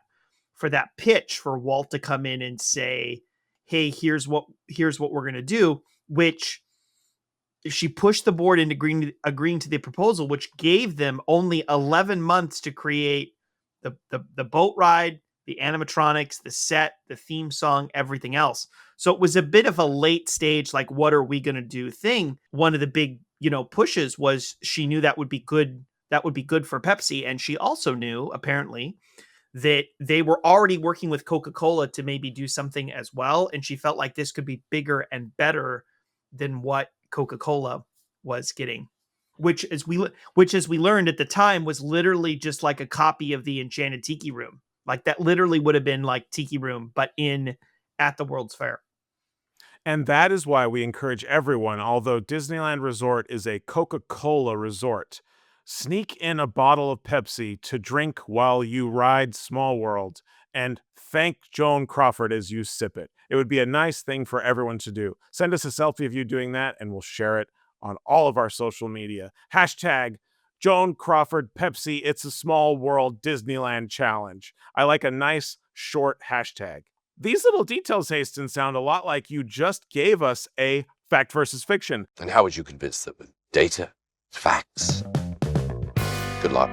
pitch for Walt to come in and say, hey, here's what we're going to do, which she pushed the board into agreeing to the proposal, which gave them only 11 months to create the boat ride, the animatronics, the set, the theme song, everything else. So it was a bit of a late stage, like, what are we going to do thing. One of the big, pushes was she knew that would be good. That would be good for Pepsi. And she also knew, apparently, that they were already working with Coca-Cola to maybe do something as well. And she felt like this could be bigger and better than what Coca-Cola was getting, which as we learned at the time was literally just like a copy of the Enchanted Tiki Room. Like that literally would have been like Tiki Room, but at the World's Fair.
And that is why we encourage everyone, although Disneyland Resort is a Coca-Cola resort, sneak in a bottle of Pepsi to drink while you ride Small World and thank Joan Crawford as you sip it. It would be a nice thing for everyone to do. Send us a selfie of you doing that and we'll share it on all of our social media. Hashtag Joan Crawford Pepsi It's a Small World Disneyland Challenge. I like a nice short hashtag. These little details, Hastin, sound a lot like you just gave us a fact versus fiction.
And how would you convince them? With data? Facts? Good luck.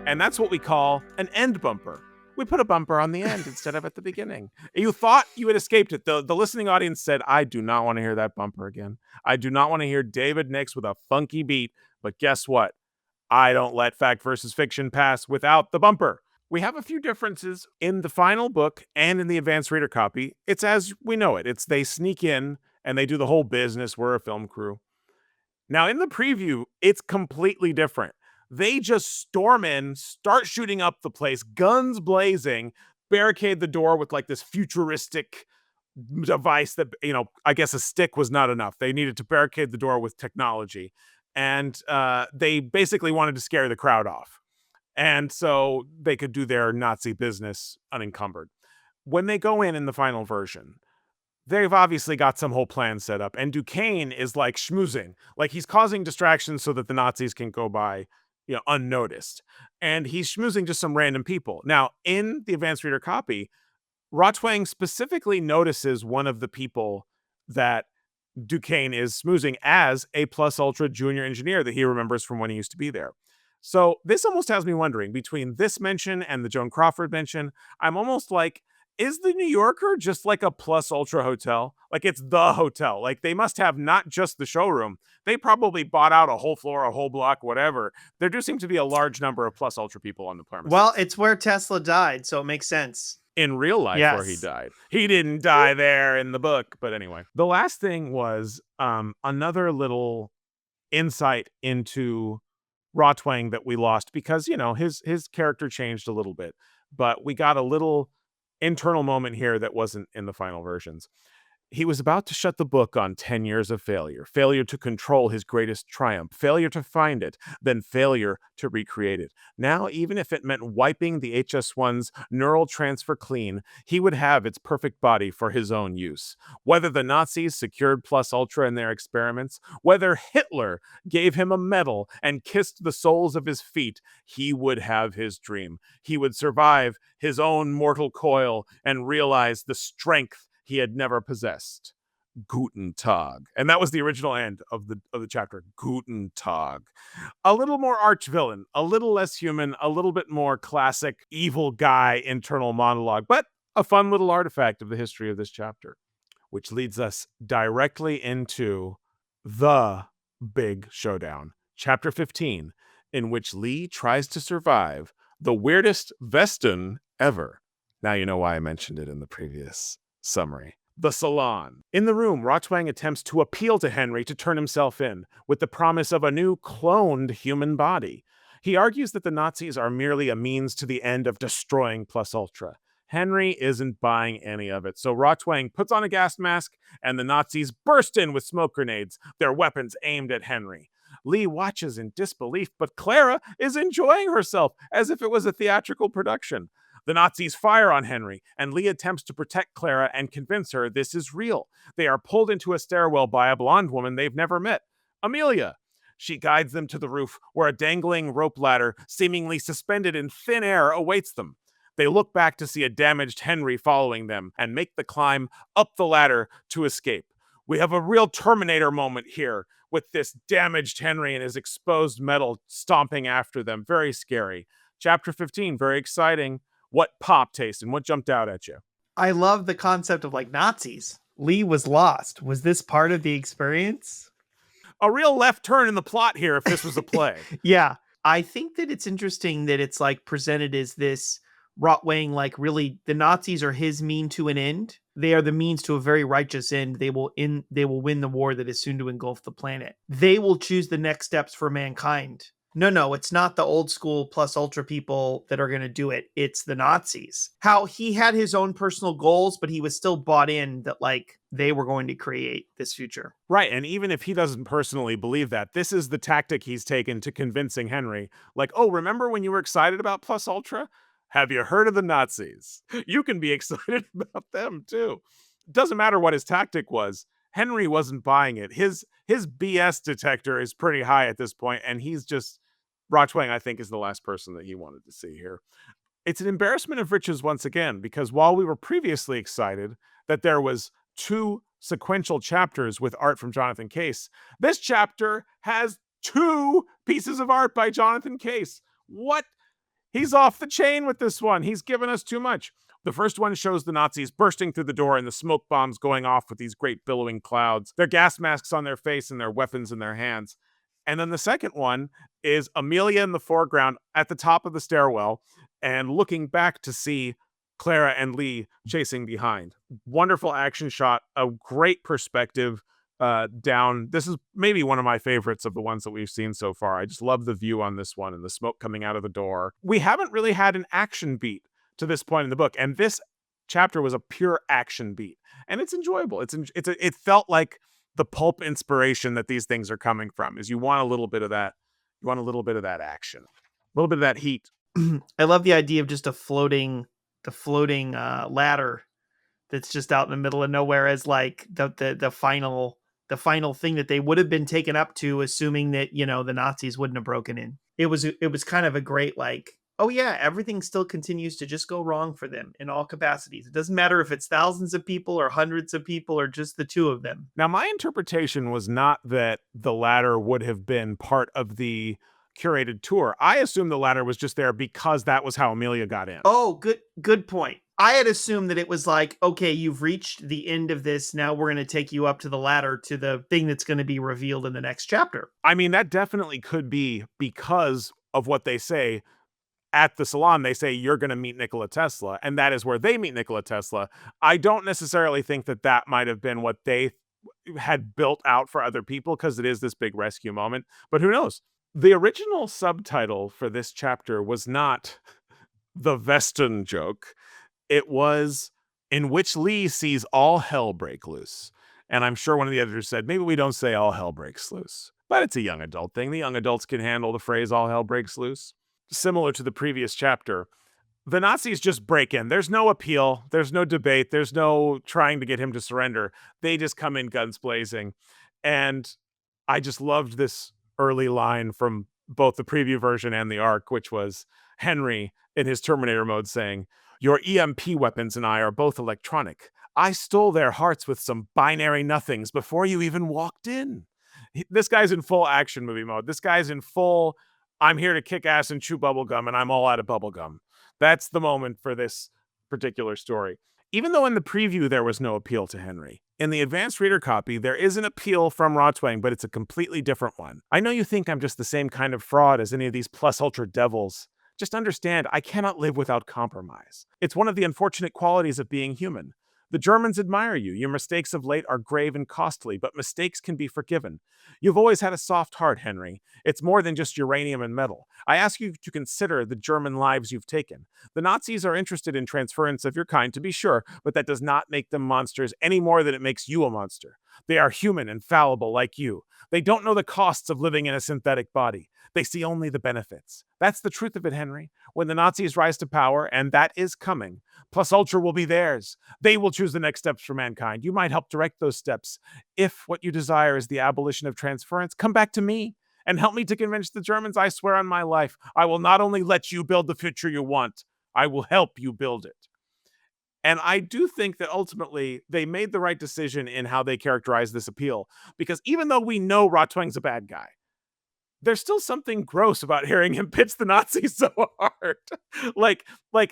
And that's what we call an end bumper. We put a bumper on the end instead of at the beginning. You thought you had escaped it. The listening audience said, I do not want to hear that bumper again. I do not want to hear David Nix with a funky beat. But guess what? I don't let fact versus fiction pass without the bumper. We have a few differences in the final book and in the advanced reader copy. It's as we know it. It's they sneak in and they do the whole business. We're a film crew. Now, in the preview, it's completely different. They just storm in, start shooting up the place, guns blazing, barricade the door with like this futuristic device that, I guess a stick was not enough. They needed to barricade the door with technology. And they basically wanted to scare the crowd off. And so they could do their Nazi business unencumbered. When they go in the final version, they've obviously got some whole plan set up. And Duquesne is like schmoozing. Like he's causing distractions so that the Nazis can go by, unnoticed. And he's schmoozing just some random people. Now, in the advanced reader copy, Rotwang specifically notices one of the people that Duquesne is schmoozing as a plus ultra junior engineer that he remembers from when he used to be there. So this almost has me wondering, between this mention and the Joan Crawford mention, I'm almost like, is the New Yorker just like a plus ultra hotel? Like it's the hotel. Like they must have not just the showroom. They probably bought out a whole floor, a whole block, whatever. There do seem to be a large number of plus ultra people on the premises.
Well, it's where Tesla died, so it makes sense.
In real life, where he
Yes.
died. He didn't die there in the book. But anyway, the last thing was another little insight into Rotwang that we lost because, you know, his character changed a little bit. But we got a little internal moment here that wasn't in the final versions. He was about to shut the book on 10 years of failure, failure to control his greatest triumph, failure to find it, then failure to recreate it. Now, even if it meant wiping the HS-1's neural transfer clean, he would have its perfect body for his own use. Whether the Nazis secured Plus Ultra in their experiments, whether Hitler gave him a medal and kissed the soles of his feet, he would have his dream. He would survive his own mortal coil and realize the strength he had never possessed. Guten Tag. And that was the original end of the chapter. Guten Tag. A little more arch villain, a little less human, a little bit more classic evil guy internal monologue, but a fun little artifact of the history of this chapter, which leads us directly into the big showdown. Chapter 15, in which Lee tries to survive the weirdest Veston ever. Now you know why I mentioned it in the previous summary. The salon. In the room, Rotwang attempts to appeal to Henry to turn himself in, with the promise of a new cloned human body. He argues that the Nazis are merely a means to the end of destroying Plus Ultra. Henry isn't buying any of it, so Rotwang puts on a gas mask, and the Nazis burst in with smoke grenades, their weapons aimed at Henry. Lee watches in disbelief, but Clara is enjoying herself as if it was a theatrical production. The Nazis fire on Henry, and Lee attempts to protect Clara and convince her this is real. They are pulled into a stairwell by a blonde woman they've never met, Amelia. She guides them to the roof, where a dangling rope ladder, seemingly suspended in thin air, awaits them. They look back to see a damaged Henry following them and make the climb up the ladder to escape. We have a real Terminator moment here with this damaged Henry and his exposed metal stomping after them. Very scary. Chapter 15, very exciting. What popped, Hastin? What jumped out at you?
I love the concept of like Nazis. Lee was lost. Was this part of the experience?
A real left turn in the plot here if this was a play.
Yeah. I think that it's interesting that it's like presented as this Rotwang, like really the Nazis are his mean to an end. They are the means to a very righteous end. They will win the war that is soon to engulf the planet. They will choose the next steps for mankind. No, it's not the old school Plus Ultra people that are going to do it. It's the Nazis. How he had his own personal goals, but he was still bought in that like they were going to create this future.
Right, and even if he doesn't personally believe that, this is the tactic he's taken to convincing Henry. Like, oh, remember when you were excited about Plus Ultra? Have you heard of the Nazis? You can be excited about them too. Doesn't matter what his tactic was. Henry wasn't buying it. His BS detector is pretty high at this point, and he's just Rotwang, I think, is the last person that he wanted to see here. It's an embarrassment of riches once again, because while we were previously excited that there was 2 sequential chapters with art from Jonathan Case, this chapter has 2 pieces of art by Jonathan Case. What? He's off the chain with this one. He's given us too much. The first one shows the Nazis bursting through the door and the smoke bombs going off with these great billowing clouds, their gas masks on their face and their weapons in their hands. And then the second one is Amelia in the foreground at the top of the stairwell and looking back to see Clara and Lee chasing behind. Wonderful action shot, a great perspective down. This is maybe one of my favorites of the ones that we've seen so far. I just love the view on this one and the smoke coming out of the door. We haven't really had an action beat to this point in the book, and this chapter was a pure action beat, and it's enjoyable. It felt like the pulp inspiration that these things are coming from. Is you want a little bit of that. You want a little bit of that action, a little bit of that heat.
I love the idea of just the floating ladder that's just out in the middle of nowhere as like the final thing that they would have been taken up to, assuming that, you know, the Nazis wouldn't have broken in. It was kind of a great like, oh yeah, everything still continues to just go wrong for them in all capacities. It doesn't matter if it's thousands of people or hundreds of people or just the 2 of them.
Now, my interpretation was not that the ladder would have been part of the curated tour. I assume the ladder was just there because that was how Amelia got in.
Oh, good point. I had assumed that it was like, okay, you've reached the end of this. Now we're going to take you up to the ladder to the thing that's going to be revealed in the next chapter.
I mean, that definitely could be because of what they say at the salon. They say, you're going to meet Nikola Tesla, and that is where they meet Nikola Tesla. I don't necessarily think that that might have been what they had built out for other people, because it is this big rescue moment, but who knows? The original subtitle for this chapter was not the Veston joke. It was In Which Lee Sees All Hell Break Loose. And I'm sure one of the editors said, maybe we don't say all hell breaks loose. But it's a young adult thing. The young adults can handle the phrase all hell breaks loose. Similar to the previous chapter, the Nazis just break in. There's no appeal. There's no debate. There's no trying to get him to surrender. They just come in guns blazing. And I just loved this early line from both the preview version and the arc, which was Henry in his Terminator mode saying, your EMP weapons and I are both electronic. I stole their hearts with some binary nothings before you even walked in. This guy's in full action movie mode. This guy's in full, I'm here to kick ass and chew bubblegum, and I'm all out of bubblegum. That's the moment for this particular story. Even though in the preview there was no appeal to Henry, in the advanced reader copy, there is an appeal from Rotwang, but it's a completely different one. I know you think I'm just the same kind of fraud as any of these plus ultra devils. Just understand, I cannot live without compromise. It's one of the unfortunate qualities of being human. The Germans admire you. Your mistakes of late are grave and costly, but mistakes can be forgiven. You've always had a soft heart, Henry. It's more than just uranium and metal. I ask you to consider the German lives you've taken. The Nazis are interested in transference of your kind, to be sure, but that does not make them monsters any more than it makes you a monster. They are human and fallible like you. They don't know the costs of living in a synthetic body. They see only the benefits. That's the truth of it, Henry. When the Nazis rise to power, and that is coming, Plus Ultra will be theirs. They will choose the next steps for mankind. You might help direct those steps. If what you desire is the abolition of transference, come back to me and help me to convince the Germans. I swear on my life, I will not only let you build the future you want, I will help you build it. And I do think that ultimately they made the right decision in how they characterize this appeal, because even though we know Rotwang's a bad guy, there's still something gross about hearing him pitch the Nazis so hard. like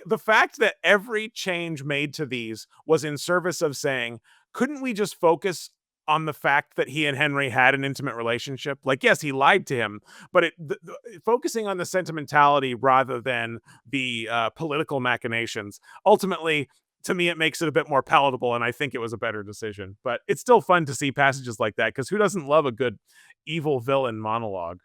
the fact that every change made to these was in service of saying, couldn't we just focus on the fact that he and Henry had an intimate relationship? Like, yes, he lied to him, but focusing on the sentimentality rather than the political machinations, ultimately, to me, it makes it a bit more palatable, and I think it was a better decision. But it's still fun to see passages like that, because who doesn't love a good evil villain monologue?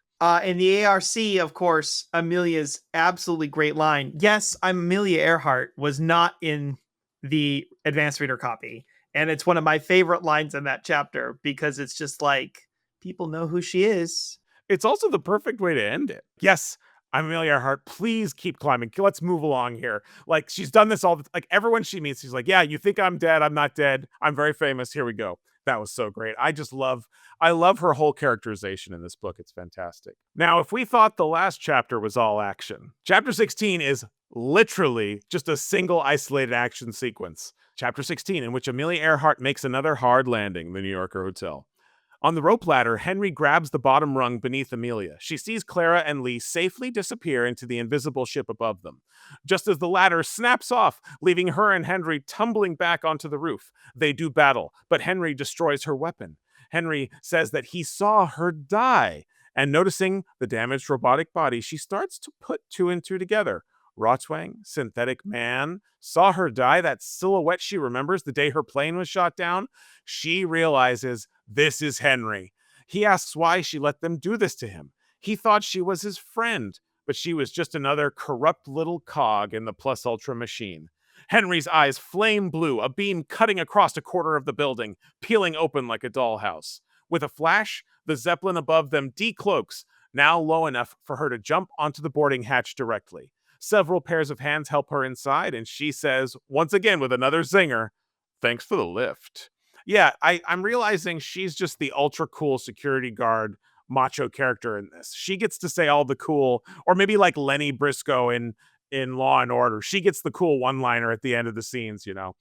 In the ARC, of course, Amelia's absolutely great line, yes, I'm Amelia Earhart, was not in the advanced reader copy. And it's one of my favorite lines in that chapter, because it's just like, people know who she is.
It's also the perfect way to end it. Yes, I'm Amelia Earhart. Please keep climbing. Let's move along here. Like, she's done this like everyone she meets, she's like, yeah, you think I'm dead. I'm not dead. I'm very famous. Here we go. That was so great. I love her whole characterization in this book. It's fantastic. Now, if we thought the last chapter was all action, chapter 16 is literally just a single isolated action sequence. Chapter 16, in which Amelia Earhart makes another hard landing, the New Yorker hotel. On the rope ladder, Henry grabs the bottom rung beneath Amelia. She sees Clara and Lee safely disappear into the invisible ship above them. Just as the ladder snaps off, leaving her and Henry tumbling back onto the roof. They do battle, but Henry destroys her weapon. Henry says that he saw her die, and noticing the damaged robotic body, she starts to put two and two together. Rotwang, synthetic man, saw her die, that silhouette she remembers the day her plane was shot down. She realizes this is Henry. He asks why she let them do this to him. He thought she was his friend, but she was just another corrupt little cog in the Plus Ultra machine. Henry's eyes flame blue, a beam cutting across a quarter of the building, peeling open like a dollhouse. With a flash, the Zeppelin above them decloaks, now low enough for her to jump onto the boarding hatch directly. Several pairs of hands help her inside, and she says, once again with another zinger, thanks for the lift. Yeah, I'm realizing she's just the ultra cool security guard macho character in this. She gets to say all the cool, or maybe like Lenny Briscoe in Law and Order. She gets the cool one-liner at the end of the scenes, you know.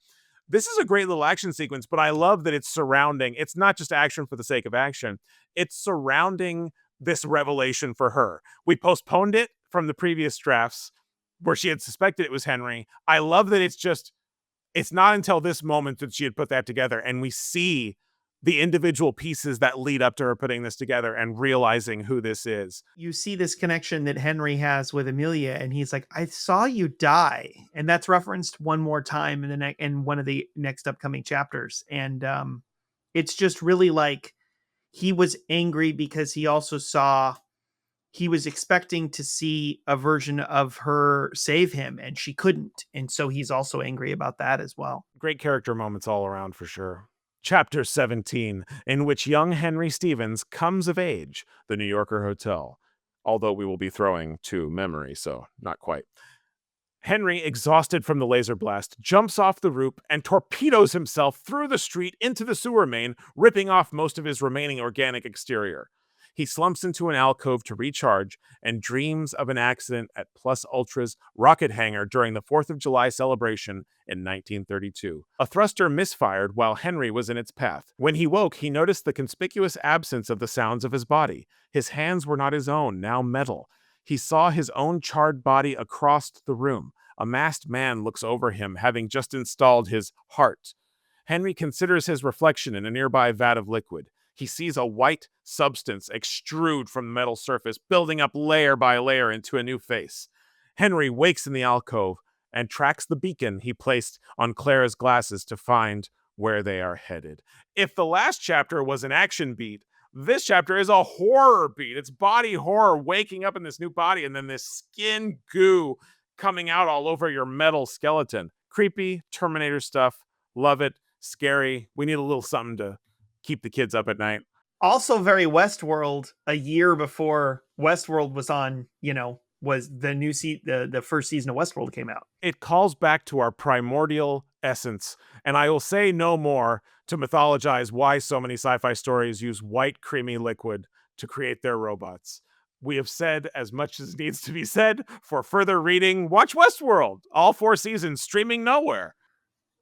This is a great little action sequence, but I love that it's not just action for the sake of action. It's surrounding this revelation for her. We postponed it from the previous drafts where she had suspected it was Henry. I love that it's not until this moment that she had put that together, and we see the individual pieces that lead up to her putting this together and realizing who this is.
You see this connection that Henry has with Amelia, and he's like, "I saw you die," and that's referenced one more time in in one of the next upcoming chapters. And it's just really like he was angry because he also saw he was expecting to see a version of her save him, and she couldn't, and so he's also angry about that as well.
Great character moments all around for sure. Chapter 17, in which young Henry Stevens comes of age, the New Yorker Hotel. Although we will be throwing to memory, so not quite. Henry, exhausted from the laser blast, jumps off the roof and torpedoes himself through the street into the sewer main, ripping off most of his remaining organic exterior. He slumps into an alcove to recharge and dreams of an accident at Plus Ultra's rocket hangar during the 4th of July celebration in 1932. A thruster misfired while Henry was in its path. When he woke, he noticed the conspicuous absence of the sounds of his body. His hands were not his own, now metal. He saw his own charred body across the room. A masked man looks over him, having just installed his heart. Henry considers his reflection in a nearby vat of liquid. He sees a white substance extrude from the metal surface, building up layer by layer into a new face. Henry wakes in the alcove and tracks the beacon he placed on Clara's glasses to find where they are headed. If the last chapter was an action beat, this chapter is a horror beat. It's body horror, waking up in this new body, and then this skin goo coming out all over your metal skeleton. Creepy Terminator stuff. Love it. Scary. We need a little something to keep the kids up at night.
Also very Westworld, a year before Westworld was on, was the first season of Westworld came out.
It calls back to our primordial essence, and I will say no more to mythologize why so many sci-fi stories use white creamy liquid to create their robots. We have said as much as needs to be said. For further reading, watch Westworld. All 4 seasons streaming nowhere.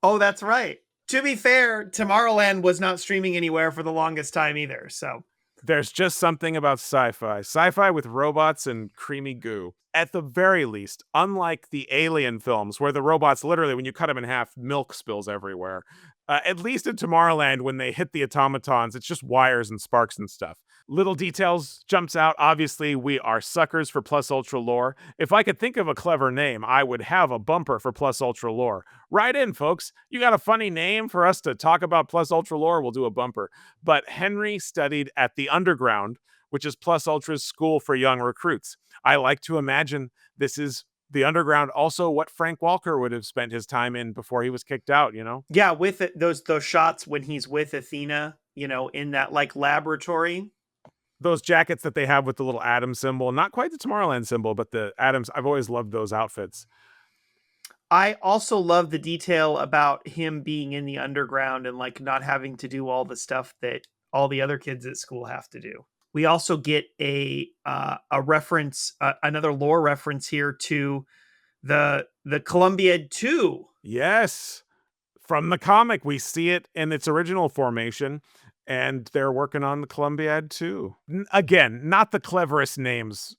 Oh, that's right. To be fair, Tomorrowland was not streaming anywhere for the longest time either, so.
There's just something about sci-fi. Sci-fi with robots and creamy goo. At the very least, unlike the Alien films, where the robots literally, when you cut them in half, milk spills everywhere. At least in Tomorrowland, when they hit the automatons, it's just wires and sparks and stuff. Little details jumps out. Obviously, we are suckers for Plus Ultra lore. If I could think of a clever name, I would have a bumper for Plus Ultra lore. Write in, folks. You got a funny name for us to talk about Plus Ultra lore? We'll do a bumper. But Henry studied at the Underground, which is Plus Ultra's school for young recruits. I like to imagine this is the Underground, also what Frank Walker would have spent his time in before he was kicked out,
Yeah, with it, those shots when he's with Athena, in that like laboratory.
Those jackets that they have with the little atom symbol, not quite the Tomorrowland symbol, but the atoms. I've always loved those outfits.
I also love the detail about him being in the Underground and like not having to do all the stuff that all the other kids at school have to do. We also get a reference, another lore reference here to the Columbiad 2.
Yes. From the comic, we see it in its original formation, and they're working on the Columbiad 2. Again, not the cleverest names.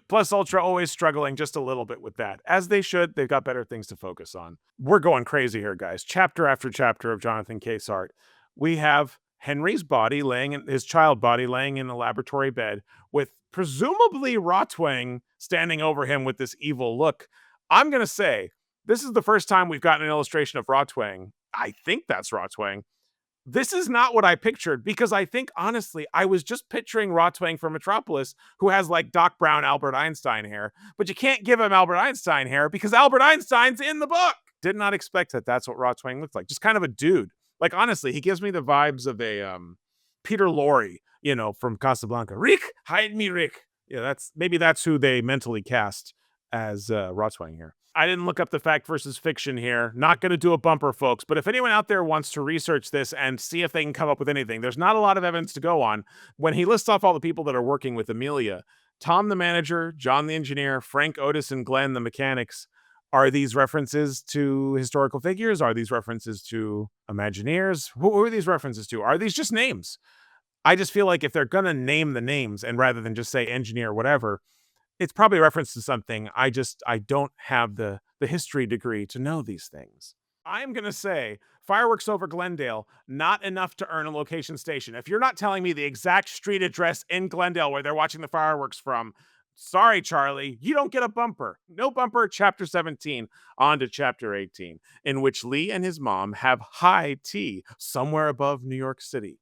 Plus Ultra always struggling just a little bit with that. As they should, they've got better things to focus on. We're going crazy here, guys. Chapter after chapter of Jonathan Case art. We have Henry's body his child body laying in a laboratory bed with presumably Rotwang standing over him with this evil look. I'm going to say, this is the first time we've gotten an illustration of Rotwang. I think that's Rotwang. This is not what I pictured, because I think, honestly, I was just picturing Rotwang from Metropolis, who has like Doc Brown, Albert Einstein hair. But you can't give him Albert Einstein hair because Albert Einstein's in the book. Did not expect that that's what Rotwang looked like. Just kind of a dude. Like, honestly, he gives me the vibes of a Peter Lorre, from Casablanca. Rick, hide me, Rick. Yeah, maybe that's who they mentally cast as Rotwang here. I didn't look up the fact versus fiction here. Not going to do a bumper, folks. But if anyone out there wants to research this and see if they can come up with anything, there's not a lot of evidence to go on. When he lists off all the people that are working with Amelia, Tom the manager, John the engineer, Frank, Otis, and Glenn the mechanics, are these references to historical figures? Are these references to Imagineers? Who are these references to? Are these just names? I just feel like if they're gonna name the names and rather than just say engineer or whatever, it's probably a reference to something. I don't have the history degree to know these things. I'm gonna say fireworks over Glendale, not enough to earn a location station. If you're not telling me the exact street address in Glendale where they're watching the fireworks from, sorry, Charlie, you don't get a bumper. No bumper, chapter 17, on to chapter 18, in which Lee and his mom have high tea somewhere above New York City.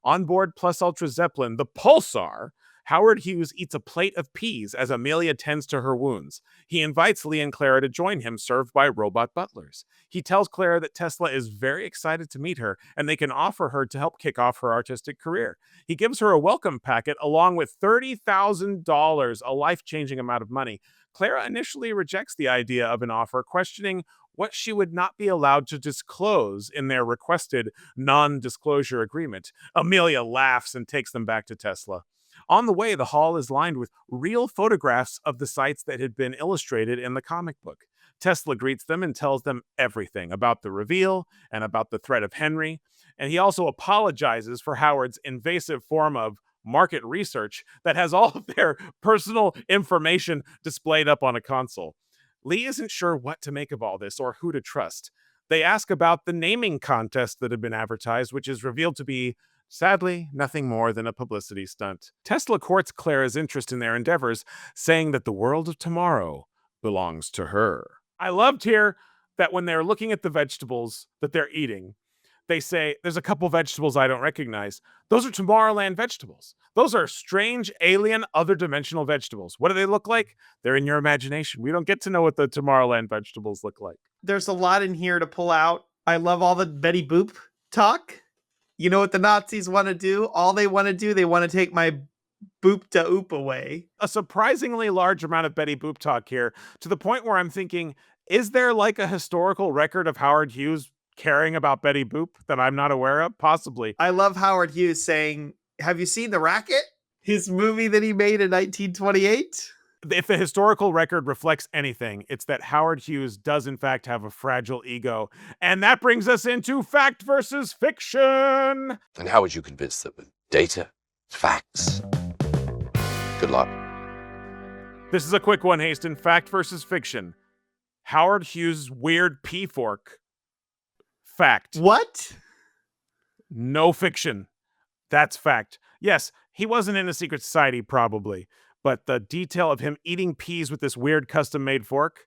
On board Plus Ultra Zeppelin, the Pulsar, Howard Hughes eats a plate of peas as Amelia tends to her wounds. He invites Lee and Clara to join him, served by robot butlers. He tells Clara that Tesla is very excited to meet her and they can offer her to help kick off her artistic career. He gives her a welcome packet along with $30,000, a life-changing amount of money. Clara initially rejects the idea of an offer, questioning what she would not be allowed to disclose in their requested non-disclosure agreement. Amelia laughs and takes them back to Tesla. On the way, the hall is lined with real photographs of the sites that had been illustrated in the comic book. Tesla greets them and tells them everything about the reveal and about the threat of Henry. And he also apologizes for Howard's invasive form of market research that has all of their personal information displayed up on a console. Lee isn't sure what to make of all this or who to trust. They ask about the naming contest that had been advertised, which is revealed to be, sadly, nothing more than a publicity stunt. Tesla courts Clara's interest in their endeavors, saying that the world of tomorrow belongs to her. I loved here that when they're looking at the vegetables that they're eating, they say, there's a couple vegetables I don't recognize. Those are Tomorrowland vegetables. Those are strange, alien, other dimensional vegetables. What do they look like? They're in your imagination. We don't get to know what the Tomorrowland vegetables look like.
There's a lot in here to pull out. I love all the Betty Boop talk. You know what the Nazis want to do? All they want to do, they want to take my boop to oop away.
A surprisingly large amount of Betty Boop talk here, to the point where I'm thinking, is there like a historical record of Howard Hughes caring about Betty Boop that I'm not aware of? Possibly.
I love Howard Hughes saying, have you seen The Racket? His movie that he made in 1928?
If the historical record reflects anything, it's that Howard Hughes does in fact have a fragile ego. And that brings us into fact versus fiction.
And how would you convince them? With data? Facts? Good luck.
This is a quick one, Hastin. Fact versus fiction. Howard Hughes' weird pea fork. Fact.
What?
No fiction. That's fact. Yes, he wasn't in a secret society, probably. But the detail of him eating peas with this weird custom-made fork,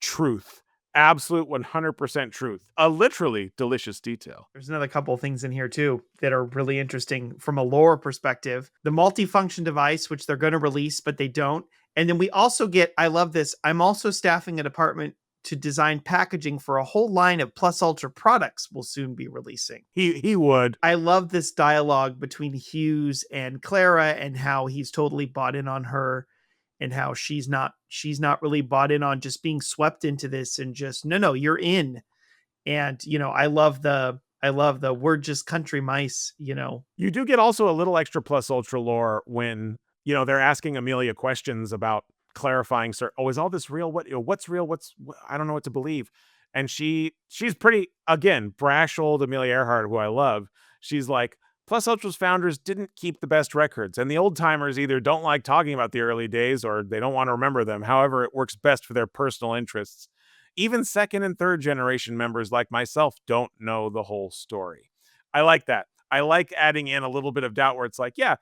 truth. Absolute 100% truth. A literally delicious detail.
There's another couple of things in here too that are really interesting from a lore perspective. The multifunction device, which they're going to release, but they don't. And then we also get, I love this, I'm also staffing a department to design packaging for a whole line of Plus Ultra products we'll soon be releasing.
He would.
I love this dialogue between Hughes and Clara and how he's totally bought in on her and how she's not really bought in on just being swept into this and just, no, you're in. And, I love the we're just country mice,
You do get also a little extra Plus Ultra lore when, they're asking Amelia questions about clarifying, sir, is all this real? What's real? I don't know what to believe. And she's pretty, again, brash old Amelia Earhart, who I love. She's like, Plus Ultra's founders didn't keep the best records, and the old timers either don't like talking about the early days or they don't want to remember them. However, it works best for their personal interests. Even second and third generation members like myself don't know the whole story. I like that. I like adding in a little bit of doubt where it's like, yeah,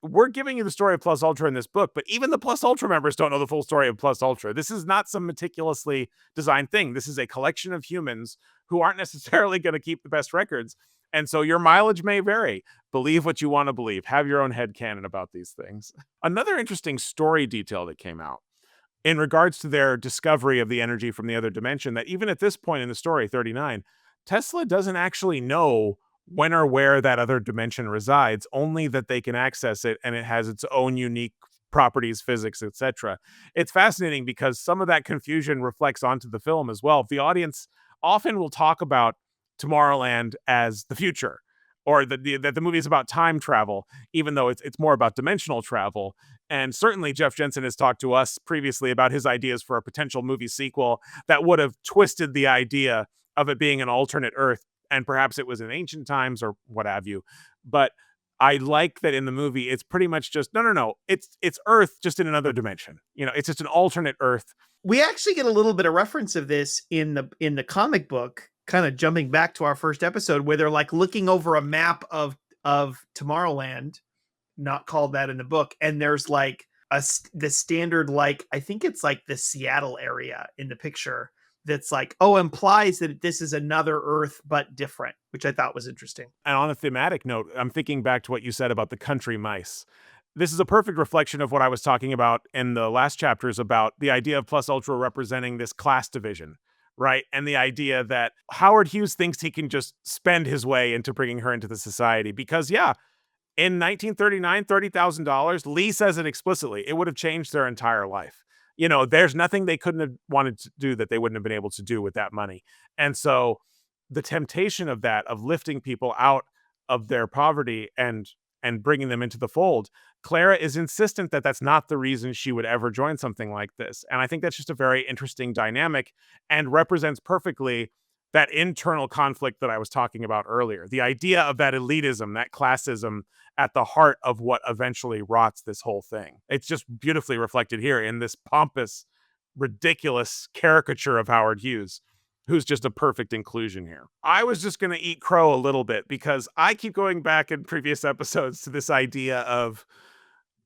we're giving you the story of Plus Ultra in this book, but even the Plus Ultra members don't know the full story of Plus Ultra. This is not some meticulously designed thing. This is a collection of humans who aren't necessarily going to keep the best records. And so your mileage may vary. Believe what you want to believe. Have your own headcanon about these things. Another interesting story detail that came out in regards to their discovery of the energy from the other dimension, that even at this point in the story, 39, Tesla doesn't actually know when or where that other dimension resides, only that they can access it and it has its own unique properties, physics, etc. It's fascinating because some of that confusion reflects onto the film as well. The audience often will talk about Tomorrowland as the future, or that the movie is about time travel, even though it's more about dimensional travel. And certainly Jeff Jensen has talked to us previously about his ideas for a potential movie sequel that would have twisted the idea of it being an alternate Earth, and perhaps it was in ancient times or what have you. But I like that in the movie, it's pretty much just, no. It's Earth just in another dimension. It's just an alternate Earth.
We actually get a little bit of reference of this in the comic book, kind of jumping back to our first episode, where they're like looking over a map of Tomorrowland, not called that in the book, and there's like the standard, like I think it's like the Seattle area in the picture that's like, implies that this is another Earth but different, which I thought was interesting.
And on a thematic note, I'm thinking back to what you said about the country mice. This is a perfect reflection of what I was talking about in the last chapters about the idea of Plus Ultra representing this class division, right? And the idea that Howard Hughes thinks he can just spend his way into bringing her into the society. Because, yeah, in 1939, $30,000, Lee says it explicitly, it would have changed their entire life. There's nothing they couldn't have wanted to do that they wouldn't have been able to do with that money. And so the temptation of that, of lifting people out of their poverty and bringing them into the fold, Clara is insistent that that's not the reason she would ever join something like this. And I think that's just a very interesting dynamic and represents perfectly that internal conflict that I was talking about earlier. The idea of that elitism, that classism at the heart of what eventually rots this whole thing. It's just beautifully reflected here in this pompous, ridiculous caricature of Howard Hughes, who's just a perfect inclusion here. I was just going to eat crow a little bit because I keep going back in previous episodes to this idea of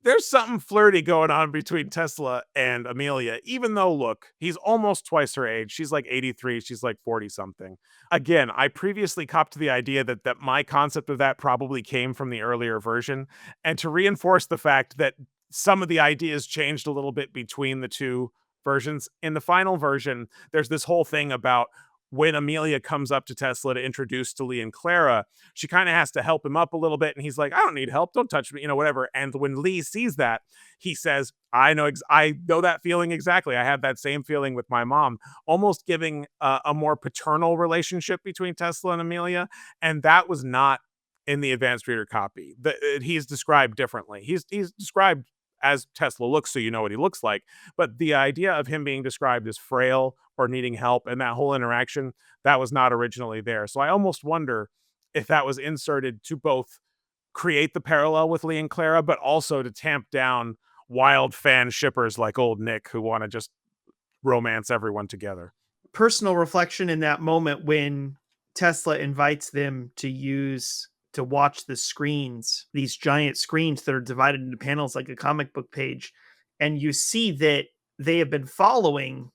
there's something flirty going on between Tesla and Amelia, even though, look, he's almost twice her age. She's like 83. She's like 40 something. Again, I previously copped to the idea that my concept of that probably came from the earlier version. And to reinforce the fact that some of the ideas changed a little bit between the two versions, in the final version, there's this whole thing about when Amelia comes up to Tesla to introduce to Lee and Clara, she kind of has to help him up a little bit. And he's like, I don't need help. Don't touch me, whatever. And when Lee sees that, he says, I know that feeling exactly. I had that same feeling with my mom, almost giving a more paternal relationship between Tesla and Amelia. And that was not in the advanced reader copy. He's described differently. He's described as Tesla looks, so you know what he looks like. But the idea of him being described as frail or needing help and that whole interaction, that was not originally there. So I almost wonder if that was inserted to both create the parallel with Lee and Clara, but also to tamp down wild fan shippers like old Nick who want to just romance everyone together.
Personal reflection in that moment when Tesla invites them to watch the screens, these giant screens that are divided into panels like a comic book page. And you see that they have been following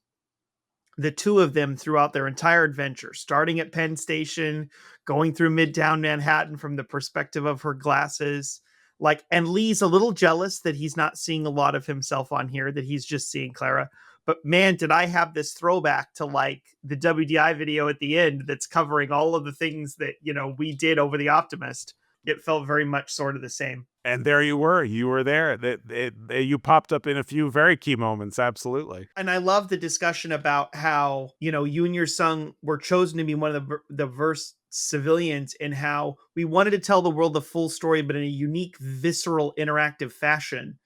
the two of them throughout their entire adventure, starting at Penn Station, going through Midtown Manhattan from the perspective of her glasses. And Lee's a little jealous that he's not seeing a lot of himself on here, that he's just seeing Clara. But man, did I have this throwback to the WDI video at the end that's covering all of the things that, we did over the Optimist. It felt very much sort of the same.
And there you were there. You popped up in a few very key moments. Absolutely.
And I love the discussion about how, you and your son were chosen to be one of the first civilians, and how we wanted to tell the world the full story, but in a unique, visceral, interactive fashion.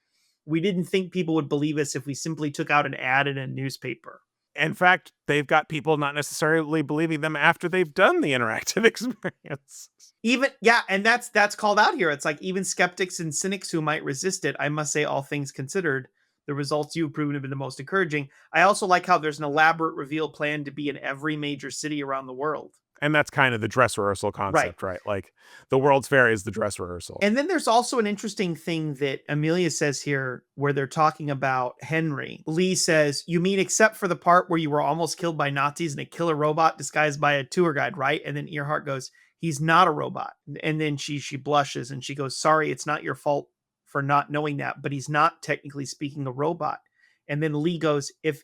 We didn't think people would believe us if we simply took out an ad in a newspaper.
In fact, they've got people not necessarily believing them after they've done the interactive experience.
And that's called out here. It's like, even skeptics and cynics who might resist it, I must say, all things considered, the results you've proven have been the most encouraging. I also like how there's an elaborate reveal planned to be in every major city around the world.
And that's kind of the dress rehearsal concept, right? Like the World's Fair is the dress rehearsal.
And then there's also an interesting thing that Amelia says here where they're talking about Henry. Lee says, you mean except for the part where you were almost killed by Nazis and a killer robot disguised by a tour guide, right? And then Earhart goes, he's not a robot. And then she blushes and she goes, sorry, it's not your fault for not knowing that, but he's not technically speaking a robot. And then Lee goes, if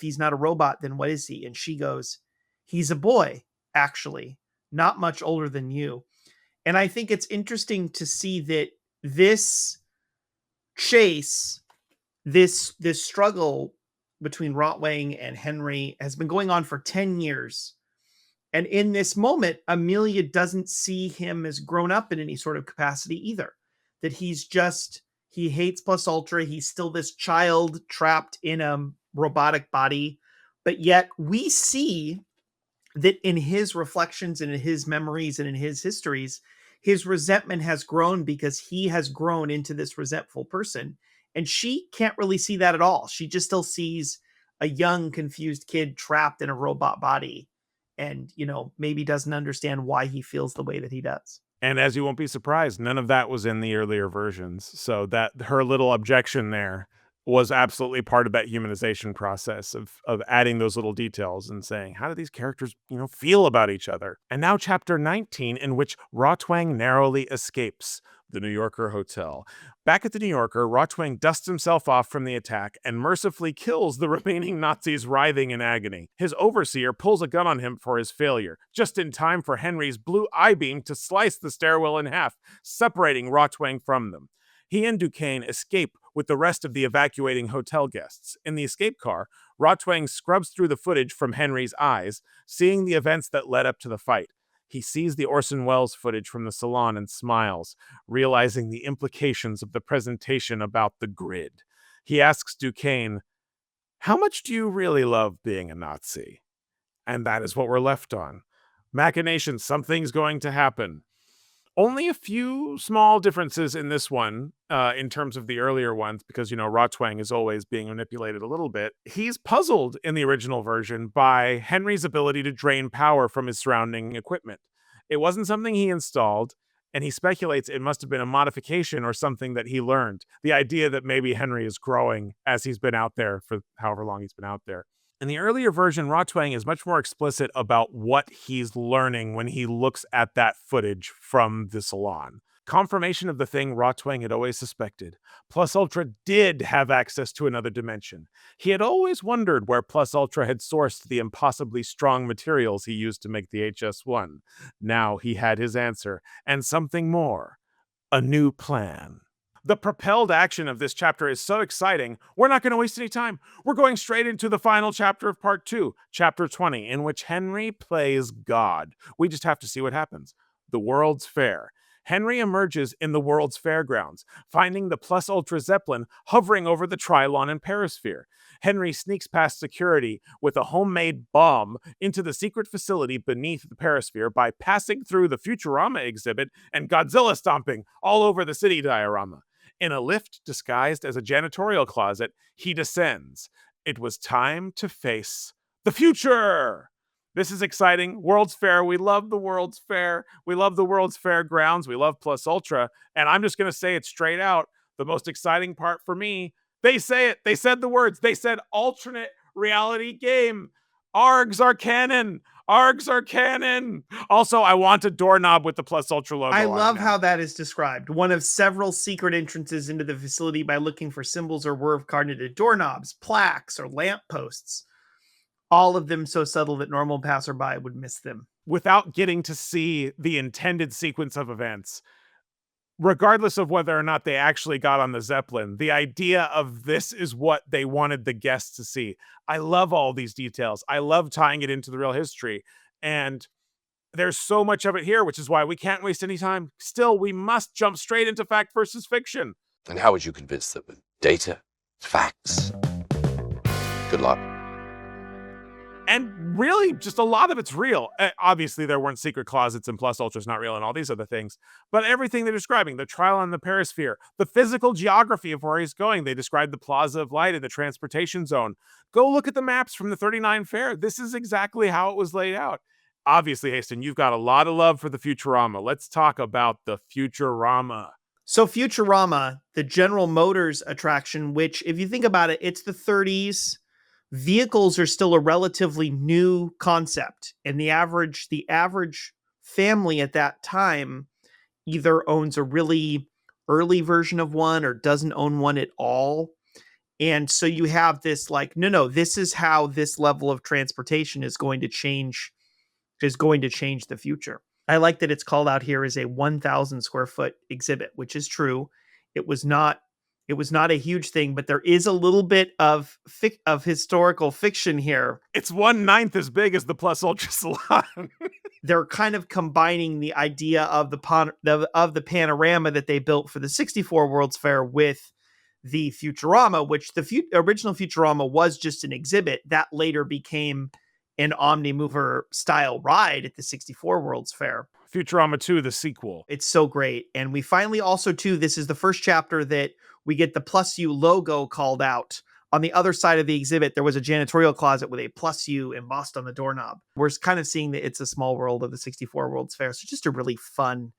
he's not a robot, then what is he? And she goes, he's a boy. Actually, not much older than you. And I think it's interesting to see that this chase, this struggle between Rotwang and Henry has been going on for 10 years. And in this moment, Amelia doesn't see him as grown up in any sort of capacity either. That he hates Plus Ultra. He's still this child trapped in a robotic body. But yet we see that in his reflections and in his memories and in his histories, his resentment has grown because he has grown into this resentful person. And she can't really see that at all. She just still sees a young, confused kid trapped in a robot body and, maybe doesn't understand why he feels the way that he does.
And as you won't be surprised, none of that was in the earlier versions. So that her little objection there was absolutely part of that humanization process of adding those little details and saying, how do these characters, feel about each other? And now chapter 19, in which Rotwang narrowly escapes the New Yorker hotel. Back at the New Yorker, Rotwang dusts himself off from the attack and mercifully kills the remaining Nazis writhing in agony. His overseer pulls a gun on him for his failure, just in time for Henry's blue I-beam to slice the stairwell in half, separating Rotwang from them. He and Duquesne escape with the rest of the evacuating hotel guests. In the escape car, Rotwang scrubs through the footage from Henry's eyes, seeing the events that led up to the fight. He sees the Orson Welles footage from the salon and smiles, realizing the implications of the presentation about the grid. He asks Duquesne, how much do you really love being a Nazi? And that is what we're left on. Machinations, something's going to happen. Only a few small differences in this one, in terms of the earlier ones, because, Rotwang is always being manipulated a little bit. He's puzzled in the original version by Henry's ability to drain power from his surrounding equipment. It wasn't something he installed, and he speculates it must have been a modification or something that he learned. The idea that maybe Henry is growing as he's been out there for however long he's been out there. In the earlier version, Rotwang is much more explicit about what he's learning when he looks at that footage from the salon. Confirmation of the thing Rotwang had always suspected. Plus Ultra did have access to another dimension. He had always wondered where Plus Ultra had sourced the impossibly strong materials he used to make the HS-1. Now he had his answer, and something more. A new plan. The propelled action of this chapter is so exciting, we're not going to waste any time. We're going straight into the final chapter of part 2, chapter 20, in which Henry plays God. We just have to see what happens. The World's Fair. Henry emerges in the World's Fairgrounds, finding the Plus Ultra Zeppelin hovering over the Trilon and Perisphere. Henry sneaks past security with a homemade bomb into the secret facility beneath the Perisphere by passing through the Futurama exhibit and Godzilla stomping all over the city diorama. In a lift disguised as a janitorial closet, he descends. It was time to face the future! This is exciting. World's Fair. We love the World's Fair. We love the World's Fair grounds. We love Plus Ultra. And I'm just going to say it straight out. The most exciting part for me, they say it. They said the words. They said alternate reality game. ARGs are canon. ARGs are canon. Also, I want a doorknob with the Plus Ultra logo.
I love how that is described. One of several secret entrances into the facility by looking for symbols or word coordinated doorknobs, plaques, or lampposts. All of them so subtle that normal passerby would miss them.
Without getting to see the intended sequence of events, regardless of whether or not they actually got on the Zeppelin, the idea of this is what they wanted the guests to see. I love all these details. I love tying it into the real history. And there's so much of it here, which is why we can't waste any time. Still, we must jump straight into fact versus fiction.
And how would you convince them with data, facts? Good luck.
And really, just a lot of it's real. Obviously, there weren't secret closets and Plus Ultra's not real and all these other things. But everything they're describing, the trial on the Perisphere, the physical geography of where he's going. They described the Plaza of Light and the transportation zone. Go look at the maps from the 39 Fair. This is exactly how it was laid out. Obviously, Hastin, you've got a lot of love for the Futurama. Let's talk about the Futurama.
So Futurama, the General Motors attraction, which if you think about it, it's the 30s. Vehicles are still a relatively new concept, and the average family at that time either owns a really early version of one or doesn't own one at all. And so you have this like, no, this is how this level of transportation is going to change the future. I like that it's called out here as a 1,000 square foot exhibit, which is true. It was not a huge thing, but there is a little bit of historical fiction here.
It's 1/9 as big as the Plus Ultra Salon.
They're kind of combining the idea of the panorama that they built for the 64 World's Fair with the Futurama, which the original Futurama was just an exhibit that later became an Omnimover style ride at the 64 World's Fair.
Futurama 2, the sequel.
It's so great. And we finally also, too, this is the first chapter that we get the Plus U logo called out. On the other side of the exhibit, there was a janitorial closet with a Plus U embossed on the doorknob. We're kind of seeing the It's a Small World of the 64 World's Fair. So just a really fun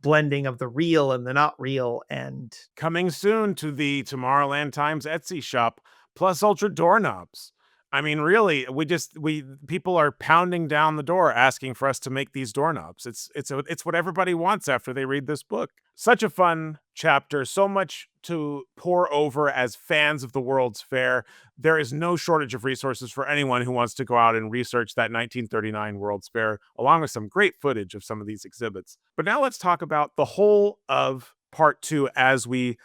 blending of the real and the not real. And
coming soon to the Tomorrowland Times Etsy shop, Plus Ultra doorknobs. I mean, really, people are pounding down the door asking for us to make these doorknobs. It's what everybody wants after they read this book. Such a fun chapter, so much to pour over as fans of the World's Fair. There is no shortage of resources for anyone who wants to go out and research that 1939 World's Fair, along with some great footage of some of these exhibits. But now let's talk about the whole of part 2 as we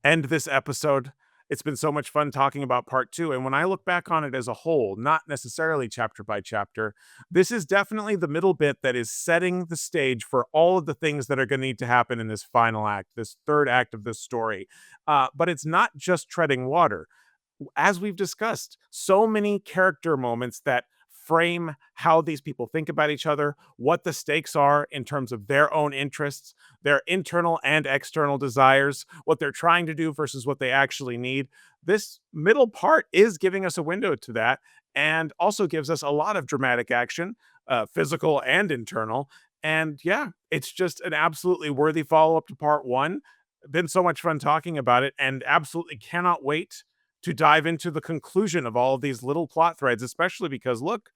end this episode. It's been so much fun talking about part 2. And when I look back on it as a whole, not necessarily chapter by chapter, this is definitely the middle bit that is setting the stage for all of the things that are going to need to happen in this final act, this third act of this story. But it's not just treading water. As we've discussed, so many character moments that frame how these people think about each other, what the stakes are in terms of their own interests, their internal and external desires, what they're trying to do versus what they actually need. This middle part is giving us a window to that, and also gives us a lot of dramatic action, physical and internal. And yeah, it's just an absolutely worthy follow-up to part 1. Been so much fun talking about it, and absolutely cannot wait to dive into the conclusion of all of these little plot threads, especially because, look,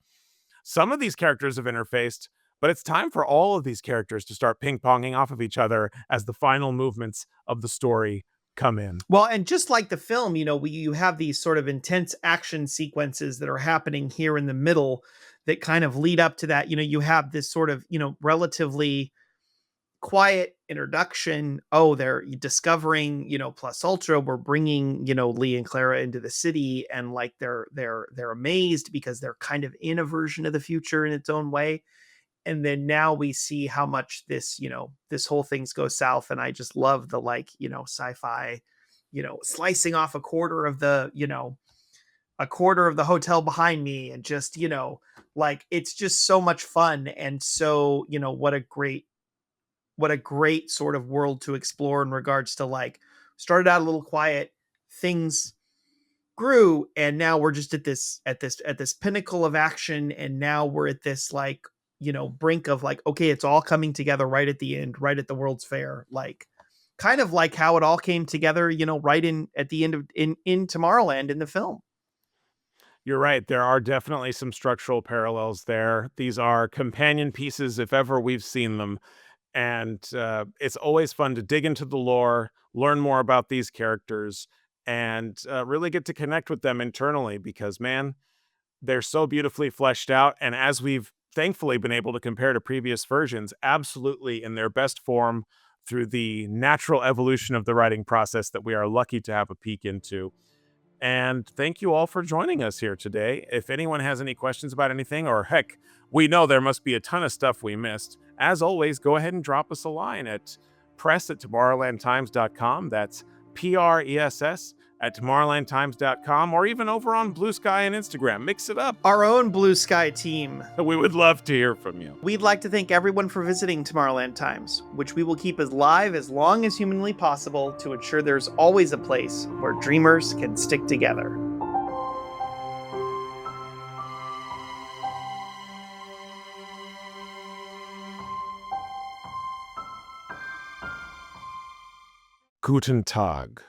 some of these characters have interfaced, but it's time for all of these characters to start ping-ponging off of each other as the final movements of the story come in.
well, and just like the film, you have these sort of intense action sequences that are happening here in the middle that kind of lead up to that. You have this sort of, relatively quiet introduction. Oh, they're discovering, Plus Ultra. We're bringing, Lee and Clara into the city, and like they're amazed because they're kind of in a version of the future in its own way. And then now we see how much this whole thing's go south. And I just love the sci-fi, slicing off a quarter of the hotel behind me, and just, it's just so much fun. And so, what a great sort of world to explore in regards to started out a little quiet, things grew, and now we're just at this pinnacle of action, and now we're at this brink of okay, it's all coming together right at the end, right at the World's Fair, kind of like how it all came together, right at the end of in Tomorrowland in the film.
You're right. There are definitely some structural parallels there. These are companion pieces if ever we've seen them. And it's always fun to dig into the lore, learn more about these characters, and really get to connect with them internally because, man, they're so beautifully fleshed out. And as we've thankfully been able to compare to previous versions, absolutely in their best form through the natural evolution of the writing process that we are lucky to have a peek into. And thank you all for joining us here today. If anyone has any questions about anything, or heck, we know there must be a ton of stuff we missed, as always, go ahead and drop us a line at press@tomorrowlandtimes.com. That's PRESS at tomorrowlandtimes.com, or even over on Blue Sky and Instagram. Mix it up.
Our own Blue Sky team.
We would love to hear from you.
We'd like to thank everyone for visiting Tomorrowland Times, which we will keep as live as long as humanly possible to ensure there's always a place where dreamers can stick together.
Guten Tag.